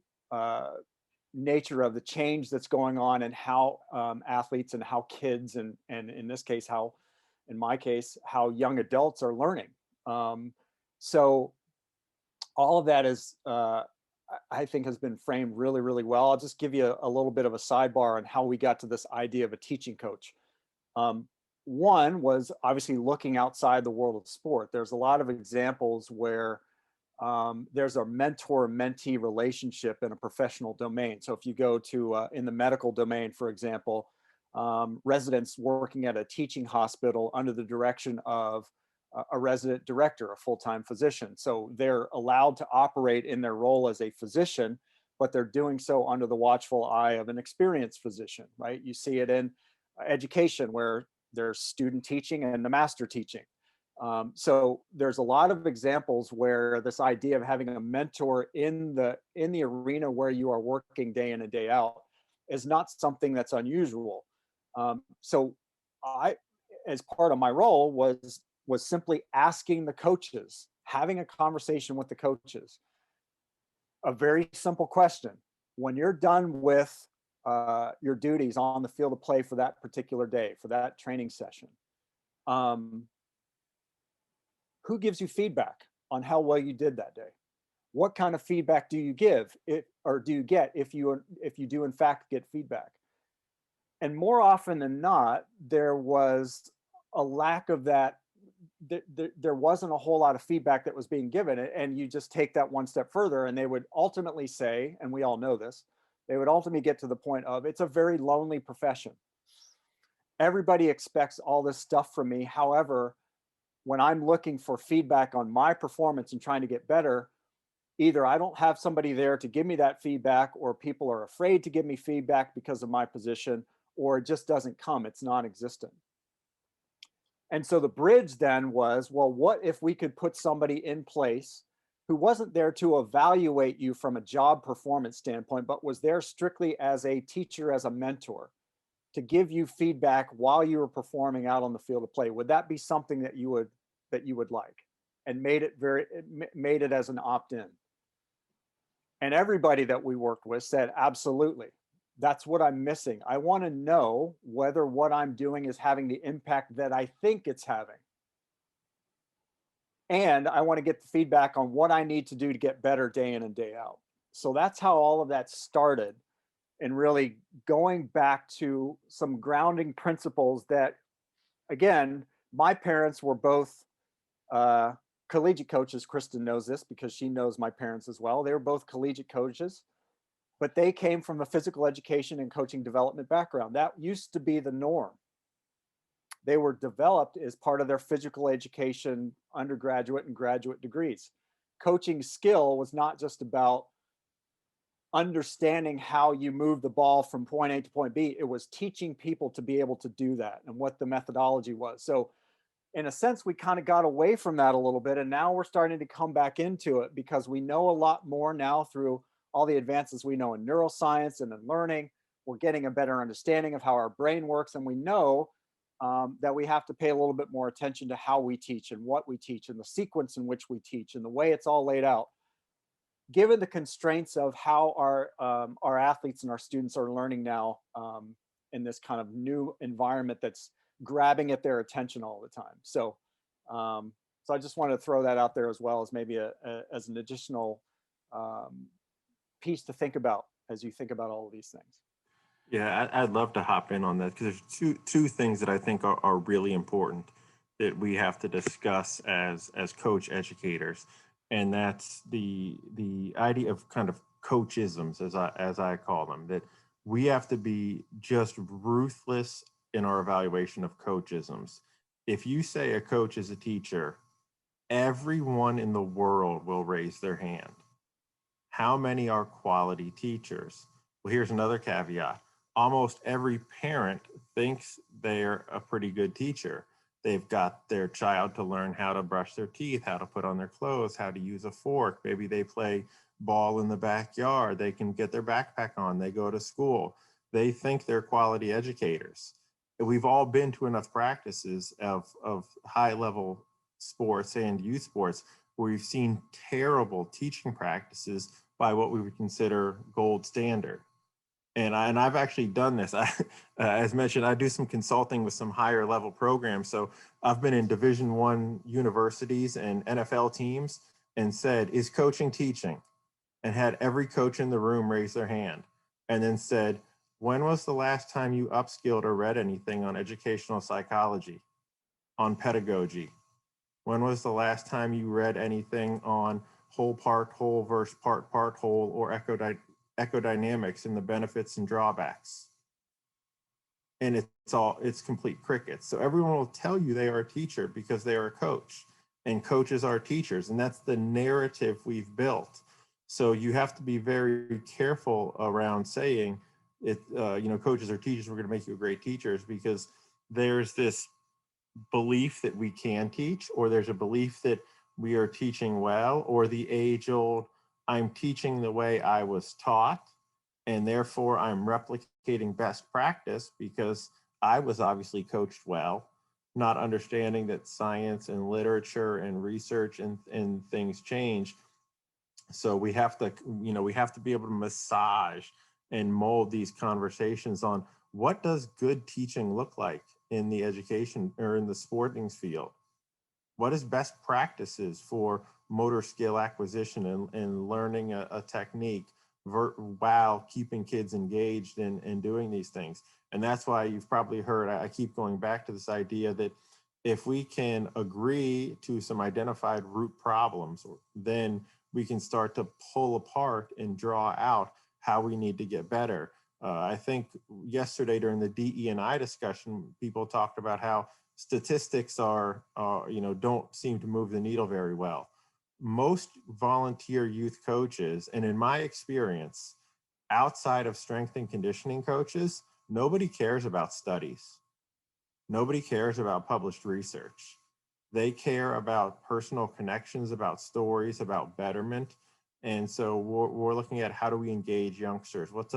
nature of the change that's going on, and how athletes and how kids and in this case, in my case, how young adults are learning. So all of that is, I think, has been framed really, really well. I'll just give you a little bit of a sidebar on how we got to this idea of a teaching coach. One was obviously looking outside the world of sport. There's a lot of examples where there's a mentor-mentee relationship in a professional domain. So if you go to in the medical domain, for example, residents working at a teaching hospital under the direction of a resident director, a full-time physician. So they're allowed to operate in their role as a physician, but they're doing so under the watchful eye of an experienced physician, right? You see it in education, where there's student teaching and the master teaching. So there's a lot of examples where this idea of having a mentor in the arena where you are working day in and day out is not something that's unusual. So I, as part of my role, was simply asking the coaches, having a conversation with the coaches, a very simple question: when you're done with your duties on the field of play for that particular day, for that training session, who gives you feedback on how well you did that day? What kind of feedback do you give, or do you get, if you do in fact get feedback? And more often than not, there was a lack of that there wasn't a whole lot of feedback that was being given. And you just take that one step further, and they would ultimately say, and we all know this, they would ultimately get to the point of, it's a very lonely profession. Everybody expects all this stuff from me. However, when I'm looking for feedback on my performance and trying to get better, either I don't have somebody there to give me that feedback, or people are afraid to give me feedback because of my position, or it just doesn't come, it's non-existent. And so the bridge then was, well, what if we could put somebody in place who wasn't there to evaluate you from a job performance standpoint, but was there strictly as a teacher, as a mentor, to give you feedback while you were performing out on the field of play? Would that be something that you would like? And made it as an opt-in. And everybody that we worked with said, absolutely, that's what I'm missing. I want to know whether what I'm doing is having the impact that I think it's having. And I want to get the feedback on what I need to do to get better day in and day out. So that's how all of that started, and really going back to some grounding principles that, again, my parents were both collegiate coaches. Kristen knows this because she knows my parents as well. They were both collegiate coaches, but they came from a physical education and coaching development background. That used to be the norm. They were developed as part of their physical education undergraduate and graduate degrees. Coaching skill was not just about understanding how you move the ball from point A to point B. It was teaching people to be able to do that and what the methodology was. So in a sense, we kind of got away from that a little bit, and now we're starting to come back into it because we know a lot more now through all the advances we know in neuroscience and in learning. We're getting a better understanding of how our brain works, and we know that we have to pay a little bit more attention to how we teach and what we teach and the sequence in which we teach and the way it's all laid out, given the constraints of how our athletes and our students are learning now in this kind of new environment that's grabbing at their attention all the time. So I just wanted to throw that out there as well as maybe as an additional piece to think about as you think about all of these things. Yeah, I'd love to hop in on that, because there's two things that I think are really important that we have to discuss as coach educators, and that's the idea of kind of coachisms, as I call them, that we have to be just ruthless in our evaluation of coachisms. If you say a coach is a teacher, everyone in the world will raise their hand. How many are quality teachers? Well, here's another caveat. Almost every parent thinks they're a pretty good teacher. They've got their child to learn how to brush their teeth, how to put on their clothes, how to use a fork. Maybe they play ball in the backyard. They can get their backpack on. They go to school. They think they're quality educators. We've all been to enough practices of high-level sports and youth sports where we've seen terrible teaching practices by what we would consider gold standard. And I've actually done this. As mentioned, I do some consulting with some higher level programs. So I've been in Division I universities and NFL teams and said, is coaching teaching? And had every coach in the room raise their hand, and then said, when was the last time you upskilled or read anything on educational psychology, on pedagogy? When was the last time you read anything on whole part whole versus part whole, or ecodynamics and the benefits and drawbacks? And it's complete crickets. So everyone will tell you they are a teacher because they are a coach, and coaches are teachers, and that's the narrative we've built. So you have to be very careful around saying it. Coaches are teachers. We're going to make you great teachers, because there's this belief that we can teach, or there's a belief that we are teaching well, or the age-old, I'm teaching the way I was taught, and therefore I'm replicating best practice because I was obviously coached well, not understanding that science and literature and research and things change. So we have to be able to massage and mold these conversations on what does good teaching look like in the education or in the sporting field. What is best practices for motor skill acquisition and learning a technique while keeping kids engaged in doing these things? And that's why you've probably heard, I keep going back to this idea that If we can agree to some identified root problems, then we can start to pull apart and draw out how we need to get better. I think yesterday during the DE&I discussion, people talked about how statistics don't seem to move the needle very well. Most volunteer youth coaches, and in my experience, outside of strength and conditioning coaches, nobody cares about studies. Nobody cares about published research. They care about personal connections, about stories, about betterment. And so we're looking at how do we engage youngsters? What's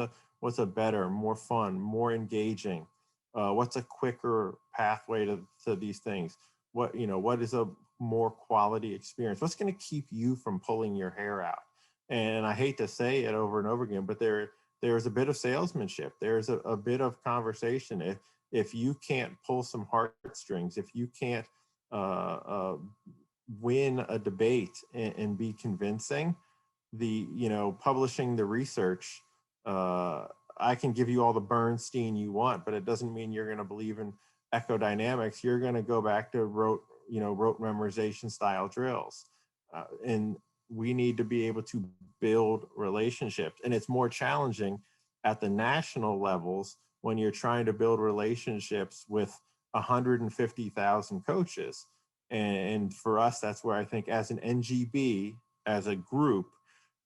a better, more fun, more engaging? What's a quicker pathway to these things? What is a more quality experience? What's going to keep you from pulling your hair out? And I hate to say it over and over again, but there's a bit of salesmanship. There's a bit of conversation. If you can't pull some heartstrings, if you can't win a debate and be convincing, publishing the research, I can give you all the Bernstein you want, but it doesn't mean you're going to believe in ecodynamics. You're going to go back to rote memorization style drills. And we need to be able to build relationships. And it's more challenging at the national levels when you're trying to build relationships with 150,000 coaches. And for us, that's where I think as an NGB, as a group,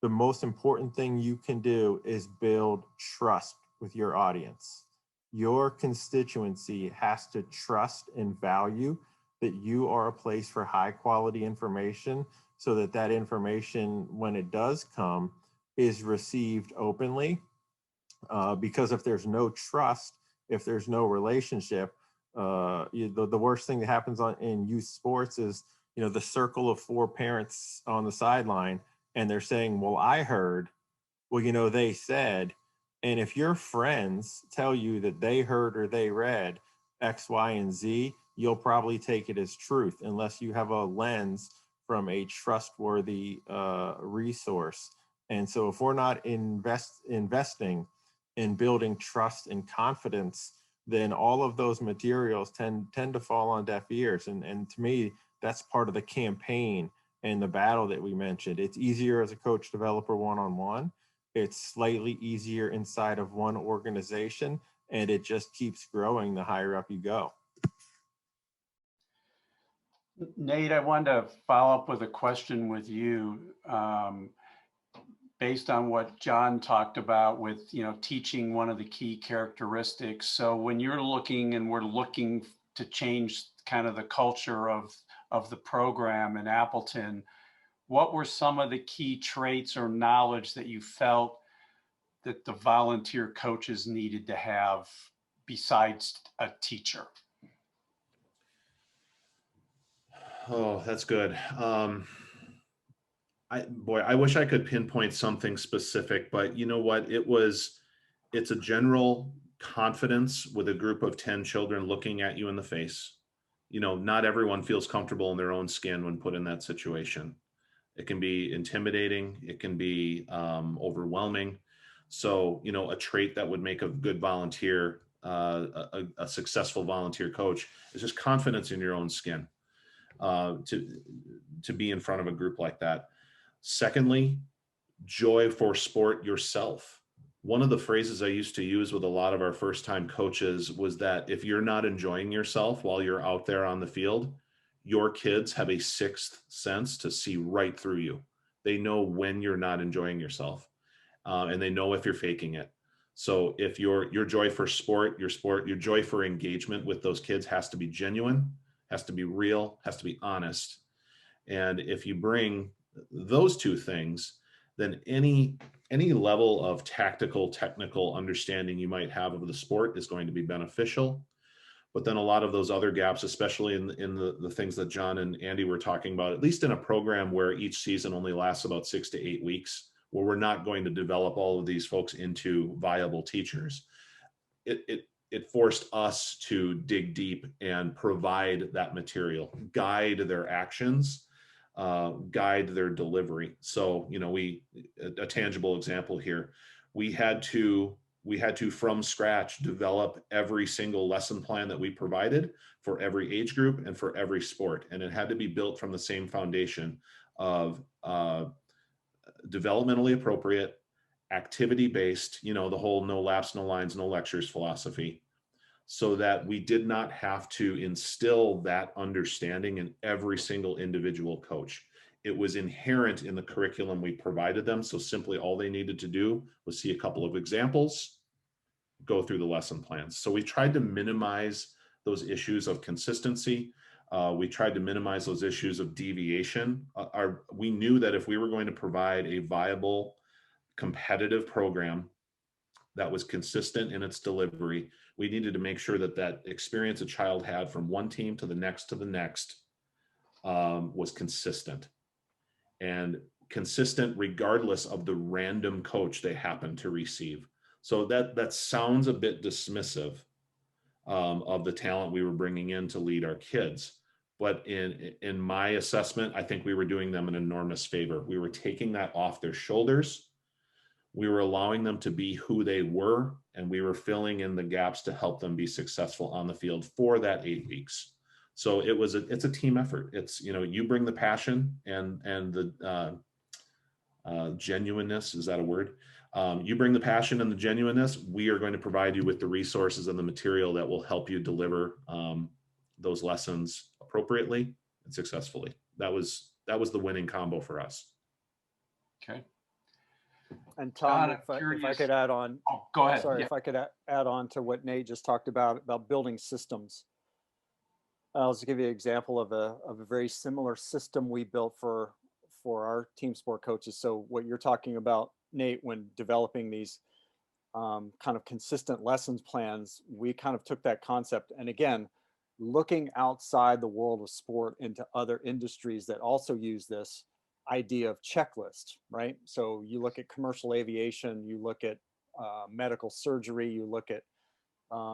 the most important thing you can do is build trust with your audience. Your constituency has to trust and value that you are a place for high quality information, so that information, when it does come, is received openly. Because if there's no trust, if there's no relationship, the worst thing that happens in youth sports is, the circle of four parents on the sideline, and they're saying, well, I heard, well, they said. And if your friends tell you that they heard or they read X, Y, and Z, you'll probably take it as truth, unless you have a lens from a trustworthy resource. And so if we're not investing in building trust and confidence, then all of those materials tend to fall on deaf ears. And to me, that's part of the campaign and the battle that we mentioned. It's easier as a coach developer one-on-one. It's slightly easier inside of one organization, and it just keeps growing the higher up you go. Nate, I wanted to follow up with a question with you, based on what John talked about with, teaching one of the key characteristics. So when you're looking, and we're looking to change kind of the culture of the program in Appleton, what were some of the key traits or knowledge that you felt that the volunteer coaches needed to have besides a teacher? Oh, that's good. I wish I could pinpoint something specific, but you know what? It's a general confidence with a group of 10 children looking at you in the face. Not everyone feels comfortable in their own skin when put in that situation. It can be intimidating. It can be overwhelming. So, a trait that would make a good volunteer, a successful volunteer coach, is just confidence in your own skin, to be in front of a group like that. Secondly, joy for sport yourself. One of the phrases I used to use with a lot of our first-time coaches was that if you're not enjoying yourself while you're out there on the field, your kids have a sixth sense to see right through you. They know when you're not enjoying yourself, and they know if you're faking it. So if your joy for sport, your joy for engagement with those kids has to be genuine, has to be real, has to be honest. And if you bring those two things, then any level of technical understanding you might have of the sport is going to be beneficial. But then a lot of those other gaps, especially in the things that John and Andy were talking about, at least in a program where each season only lasts about 6 to 8 weeks, where we're not going to develop all of these folks into viable teachers, it forced us to dig deep and provide that material, guide their actions, guide their delivery. So, a tangible example here, we had to We had to, from scratch, develop every single lesson plan that we provided for every age group and for every sport. And it had to be built from the same foundation of developmentally appropriate, activity-based, you know, the whole no laps, no lines, no lectures philosophy, so that we did not have to instill that understanding in every single individual coach. It was inherent in the curriculum we provided them. So simply all they needed to do was see a couple of examples, go through the lesson plans. So we tried to minimize those issues of consistency. We tried to minimize those issues of deviation. We knew that if we were going to provide a viable, competitive program that was consistent in its delivery, we needed to make sure that that experience a child had from one team to the next was consistent, and consistent regardless of the random coach they happened to receive. So that sounds a bit dismissive of the talent we were bringing in to lead our kids. But in my assessment, I think we were doing them an enormous favor. We were taking that off their shoulders. We were allowing them to be who they were, and we were filling in the gaps to help them be successful on the field for that 8 weeks. So it's a team effort. It's, you know, you bring the passion and the genuineness. Is that a word? You bring the passion and the genuineness. We are going to provide you with the resources and the material that will help you deliver those lessons appropriately and successfully. That was the winning combo for us. Okay. And Tom, John, if I could add on, oh, go ahead. sorry, Yeah. if I could add on to what Nate just talked about building systems. I'll just give you an example of a very similar system we built for our team sport coaches. So what you're talking about, Nate, when developing these kind of consistent lessons plans, we kind of took that concept, and again, looking outside the world of sport into other industries that also use this idea of checklist, right? So you look at commercial aviation, you look at medical surgery, you look at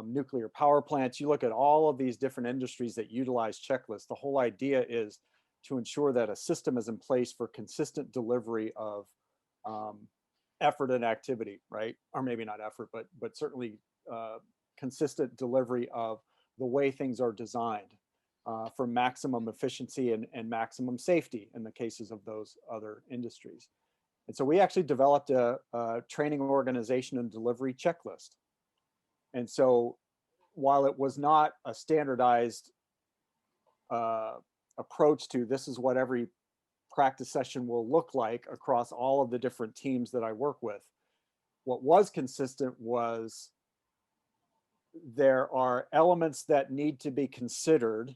nuclear power plants, you look at all of these different industries that utilize checklists. The whole idea is to ensure that a system is in place for consistent delivery of effort and activity, right? Or maybe not effort, but certainly consistent delivery of the way things are designed for maximum efficiency and maximum safety in the cases of those other industries. And so we actually developed a training organization and delivery checklist. And so while it was not a standardized approach to this is what every practice session will look like across all of the different teams that I work with, what was consistent was there are elements that need to be considered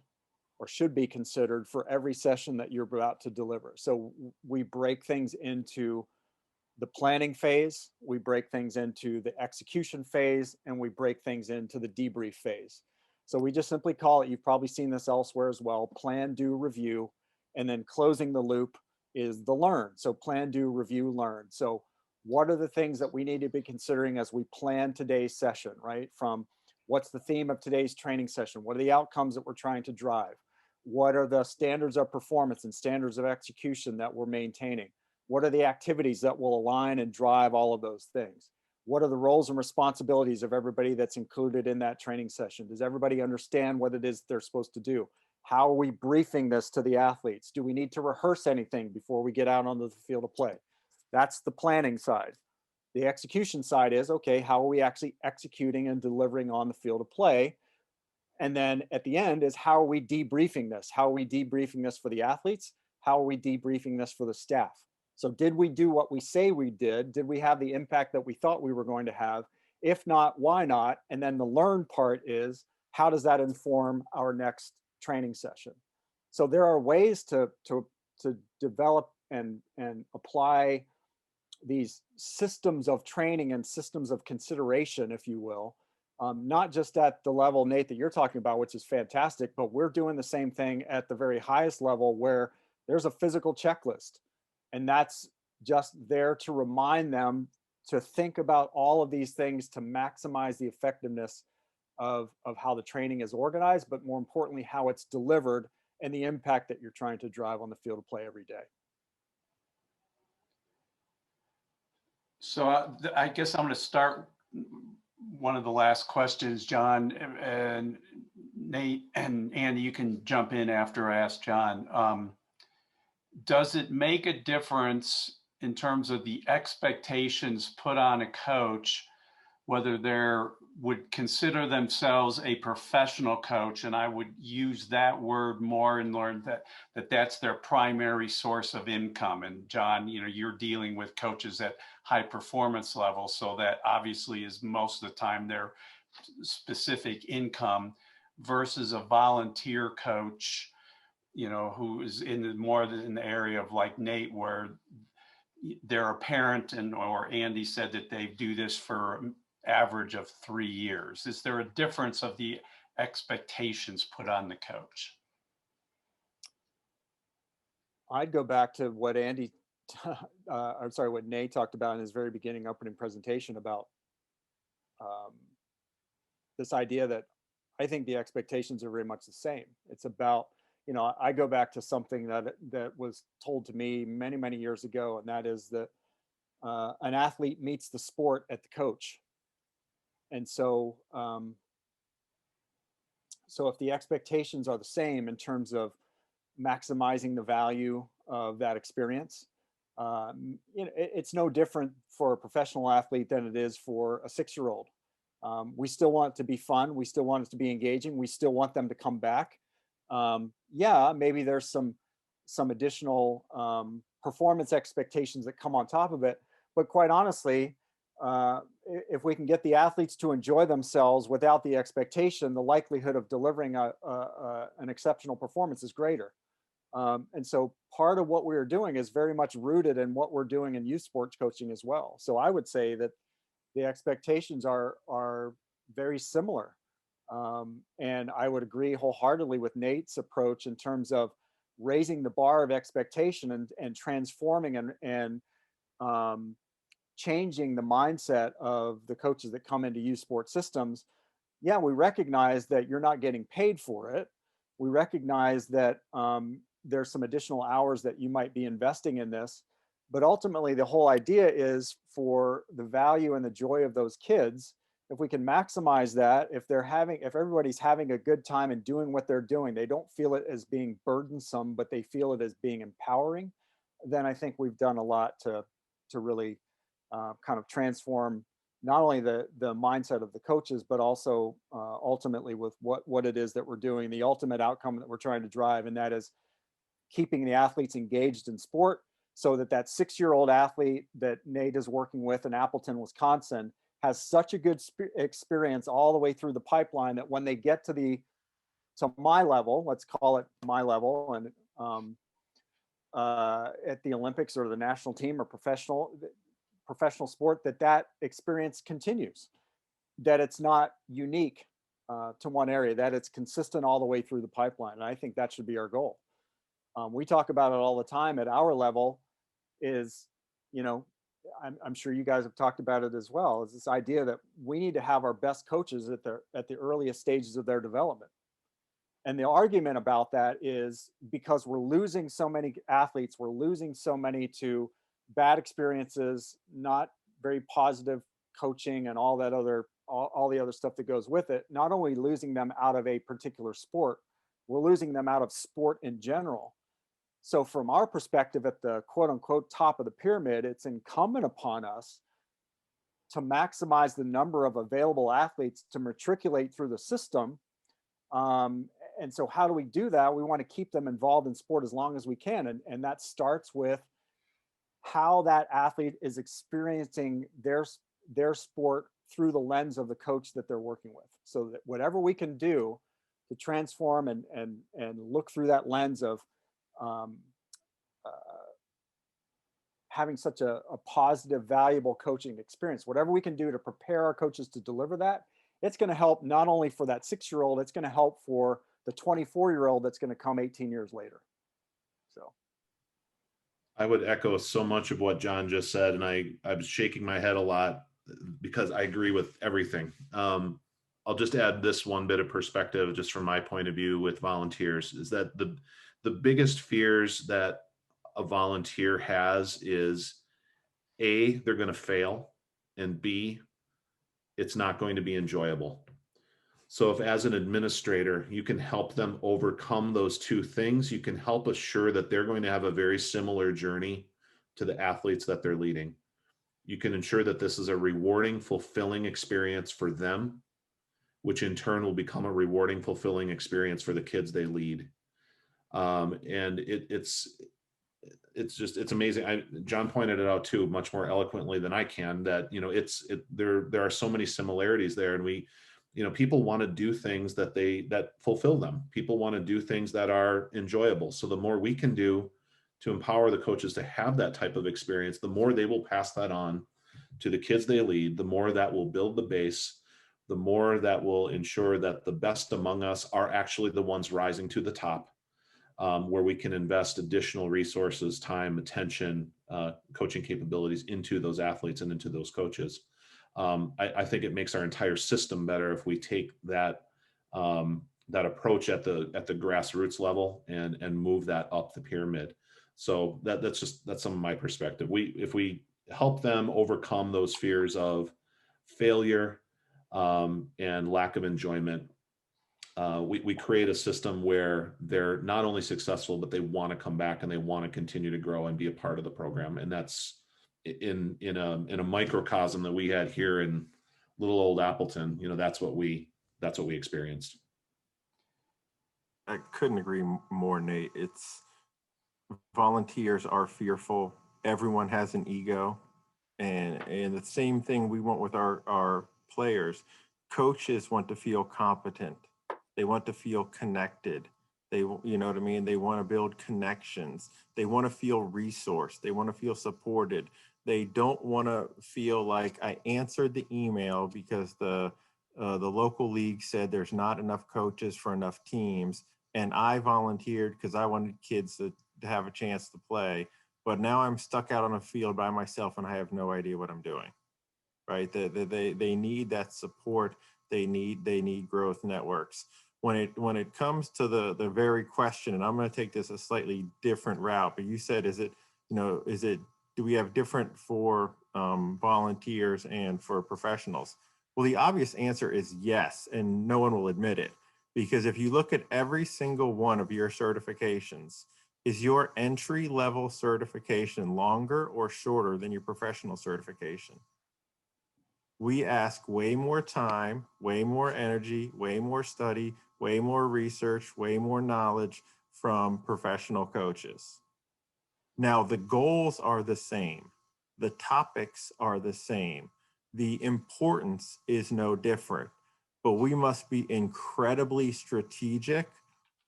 or should be considered for every session that you're about to deliver. So we break things into the planning phase, we break things into the execution phase, and we break things into the debrief phase. So we just simply call it, you've probably seen this elsewhere as well, plan, do, review, and then closing the loop is the learn. So plan, do, review, learn. So what are the things that we need to be considering as we plan today's session, right? From what's the theme of today's training session? What are the outcomes that we're trying to drive? What are the standards of performance and standards of execution that we're maintaining? What are the activities that will align and drive all of those things? What are the roles and responsibilities of everybody that's included in that training session? Does everybody understand what it is they're supposed to do? How are we briefing this to the athletes? Do we need to rehearse anything before we get out onto the field of play? That's the planning side. The execution side is, okay, how are we actually executing and delivering on the field of play? And then at the end is, how are we debriefing this? How are we debriefing this for the athletes? How are we debriefing this for the staff? So did we do what we say we did? Did we have the impact that we thought we were going to have? If not, why not? And then the learn part is, how does that inform our next training session? So there are ways to develop and apply these systems of training and systems of consideration, if you will, not just at the level, Nate, that you're talking about, which is fantastic, but we're doing the same thing at the very highest level where there's a physical checklist. And that's just there to remind them to think about all of these things to maximize the effectiveness of how the training is organized, but more importantly, how it's delivered and the impact that you're trying to drive on the field of play every day. So I guess I'm going to start one of the last questions, John, and Nate and Andy, you can jump in after I ask John. Does it make a difference in terms of the expectations put on a coach, whether they would consider themselves a professional coach, and I would use that word more and learn that that's their primary source of income? And John, you're dealing with coaches at high performance levels, so that obviously is most of the time their specific income, versus a volunteer coach, who is more in the area of like Nate, where they're a parent, or Andy said that they do this for average of 3 years. Is there a difference of the expectations put on the coach? I'd go back to what what Nate talked about in his very beginning opening presentation about this idea that I think the expectations are very much the same. It's about, I go back to something that was told to me many, many years ago, and that is that an athlete meets the sport at the coach. And so, so if the expectations are the same in terms of maximizing the value of that experience, it's no different for a professional athlete than it is for a 6-year-old. We still want it to be fun. We still want it to be engaging. We still want them to come back. Yeah, maybe there's some additional performance expectations that come on top of it. But quite honestly, if we can get the athletes to enjoy themselves without the expectation, the likelihood of delivering an exceptional performance is greater. And so part of what we're doing is very much rooted in what we're doing in youth sports coaching as well. So I would say that the expectations are very similar. And I would agree wholeheartedly with Nate's approach in terms of raising the bar of expectation and transforming and changing the mindset of the coaches that come into youth sports systems. Yeah, we recognize that you're not getting paid for it. We recognize that there's some additional hours that you might be investing in this. But ultimately, the whole idea is for the value and the joy of those kids. If we can maximize that, if everybody's having a good time and doing what they're doing, they don't feel it as being burdensome, but they feel it as being empowering, then I think we've done a lot to really kind of transform not only the mindset of the coaches, but also ultimately with what it is that we're doing, the ultimate outcome that we're trying to drive, and that is keeping the athletes engaged in sport, so that 6-year-old athlete that Nate is working with in Appleton, Wisconsin, has such a good experience all the way through the pipeline that when they get to my level, let's call it my level, and at the Olympics or the national team or professional sport, that experience continues, that it's not unique to one area, that it's consistent all the way through the pipeline. And I think that should be our goal. We talk about it all the time at our level. I'm sure you guys have talked about it as well, is this idea that we need to have our best coaches at the earliest stages of their development. And the argument about that is because we're losing so many athletes, we're losing so many to bad experiences, not very positive coaching, and all the other stuff that goes with it. Not only losing them out of a particular sport, we're losing them out of sport in general. So from our perspective at the quote unquote top of the pyramid, it's incumbent upon us to maximize the number of available athletes to matriculate through the system. And so how do we do that? We want to keep them involved in sport as long as we can. And that starts with how that athlete is experiencing their sport through the lens of the coach that they're working with. So that whatever we can do to transform and look through that lens of having such a positive, valuable coaching experience, whatever we can do to prepare our coaches to deliver that, it's going to help not only for that 6-year-old, it's going to help for the 24-year-old that's going to come 18 years later. So I would echo so much of what John just said, and I was shaking my head a lot because I agree with everything. I'll just add this one bit of perspective, just from my point of view with volunteers, is that the biggest fears that a volunteer has is A, they're going to fail, and B, it's not going to be enjoyable. So if as an administrator, you can help them overcome those two things, you can help assure that they're going to have a very similar journey to the athletes that they're leading. You can ensure that this is a rewarding, fulfilling experience for them, which in turn will become a rewarding, fulfilling experience for the kids they lead. And it's amazing. John pointed it out too, much more eloquently than I can, that, there are so many similarities there. And people want to do things that fulfill them. People want to do things that are enjoyable. So the more we can do to empower the coaches to have that type of experience, the more they will pass that on to the kids they lead, the more that will build the base, the more that will ensure that the best among us are actually the ones rising to the top, where we can invest additional resources, time, attention, coaching capabilities into those athletes and into those coaches. I think it makes our entire system better if we take that approach at the grassroots level and move that up the pyramid. So that's some of my perspective. If we help them overcome those fears of failure and lack of enjoyment, we create a system where they're not only successful, but they want to come back and they want to continue to grow and be a part of the program. And that's in a microcosm that we had here in little old Appleton. That's what we experienced. I couldn't agree more, Nate. It's volunteers are fearful. Everyone has an ego, and the same thing we want with our players. Coaches want to feel competent. They want to feel connected. They want to build connections. They want to feel resourced. They want to feel supported. They don't want to feel like I answered the email because the local league said there's not enough coaches for enough teams, and I volunteered because I wanted kids to have a chance to play. But now I'm stuck out on a field by myself and I have no idea what I'm doing. Right? They need that support. They need growth networks. When it comes to the very question, and I'm going to take this a slightly different route, but you said, do we have different for volunteers and for professionals? Well, the obvious answer is yes, and no one will admit it. Because if you look at every single one of your certifications, is your entry level certification longer or shorter than your professional certification? We ask way more time, way more energy, way more study, way more research, way more knowledge from professional coaches. Now, the goals are the same. The topics are the same. The importance is no different, but we must be incredibly strategic,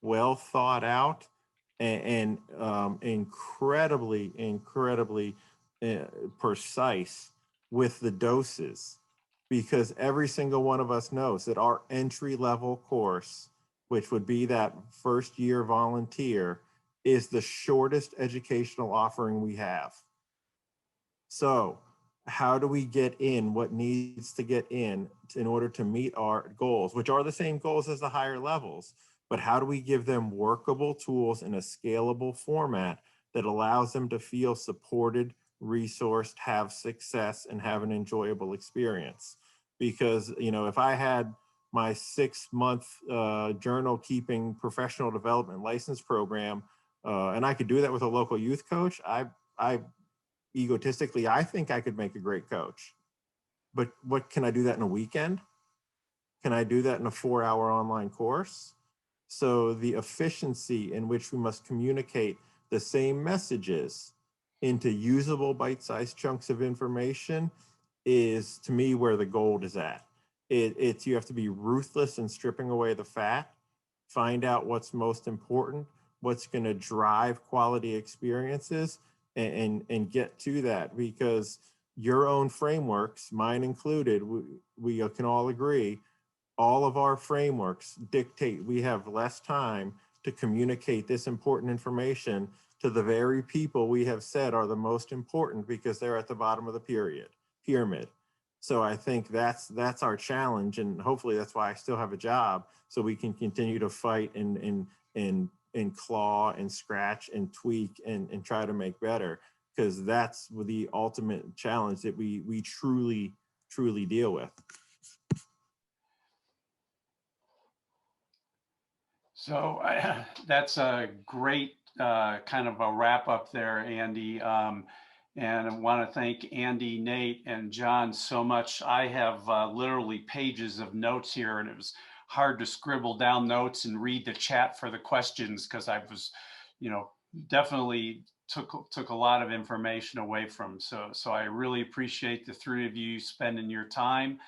well thought out, and incredibly precise with the doses, because every single one of us knows that our entry level course, which would be that first year volunteer, is the shortest educational offering we have. So how do we get in what needs to get in order to meet our goals, which are the same goals as the higher levels, but how do we give them workable tools in a scalable format that allows them to feel supported, resourced, have success, and have an enjoyable experience? Because, if I had my 6-month journal keeping professional development license program, and I could do that with a local youth coach, I egotistically, I think I could make a great coach. But what, can I do that in a weekend? Can I do that in a 4-hour online course? So the efficiency in which we must communicate the same messages into usable bite-sized chunks of information is, to me, where the gold is at. It's you have to be ruthless in stripping away the fat, find out what's most important, what's going to drive quality experiences, and get to that, because your own frameworks, mine included, we can all agree, all of our frameworks dictate we have less time to communicate this important information to the very people we have said are the most important, because they're at the bottom of the pyramid. So I think that's our challenge, and hopefully that's why I still have a job, so we can continue to fight and claw and scratch and tweak and try to make better, because that's the ultimate challenge that we truly deal with. So that's a great kind of a wrap up there, Andy. And I want to thank Andy, Nate, and John so much. I have literally pages of notes here, and it was hard to scribble down notes and read the chat for the questions because I was, definitely took a lot of information away from. So I really appreciate the three of you spending your time.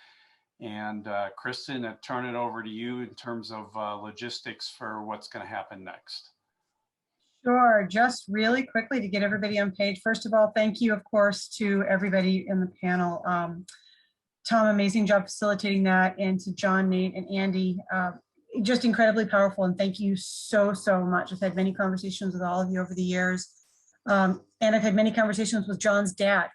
And Kristen, I turn it over to you in terms of logistics for what's going to happen next. Sure, just really quickly to get everybody on page. First of all, thank you, of course, to everybody in the panel. Tom, amazing job facilitating that, and to John, Nate, and Andy, just incredibly powerful, and thank you so much. I've had many conversations with all of you over the years, and I've had many conversations with John's dad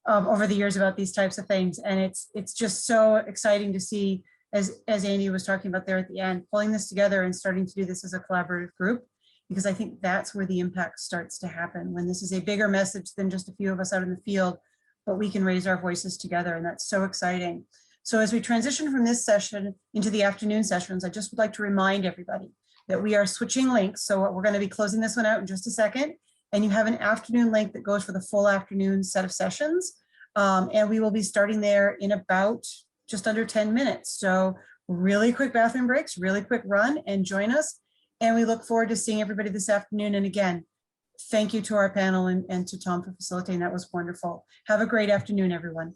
over the years about these types of things, and it's just so exciting to see, as Andy was talking about there at the end, pulling this together and starting to do this as a collaborative group, because I think that's where the impact starts to happen, when this is a bigger message than just a few of us out in the field, but we can raise our voices together, and that's so exciting. So as we transition from this session into the afternoon sessions, I just would like to remind everybody that we are switching links. So we're going to be closing this one out in just a second, and you have an afternoon link that goes for the full afternoon set of sessions, and we will be starting there in about just under 10 minutes. So really quick bathroom breaks, really quick run, and join us. And we look forward to seeing everybody this afternoon. And again, thank you to our panel and to Tom for facilitating. That was wonderful. Have a great afternoon, everyone.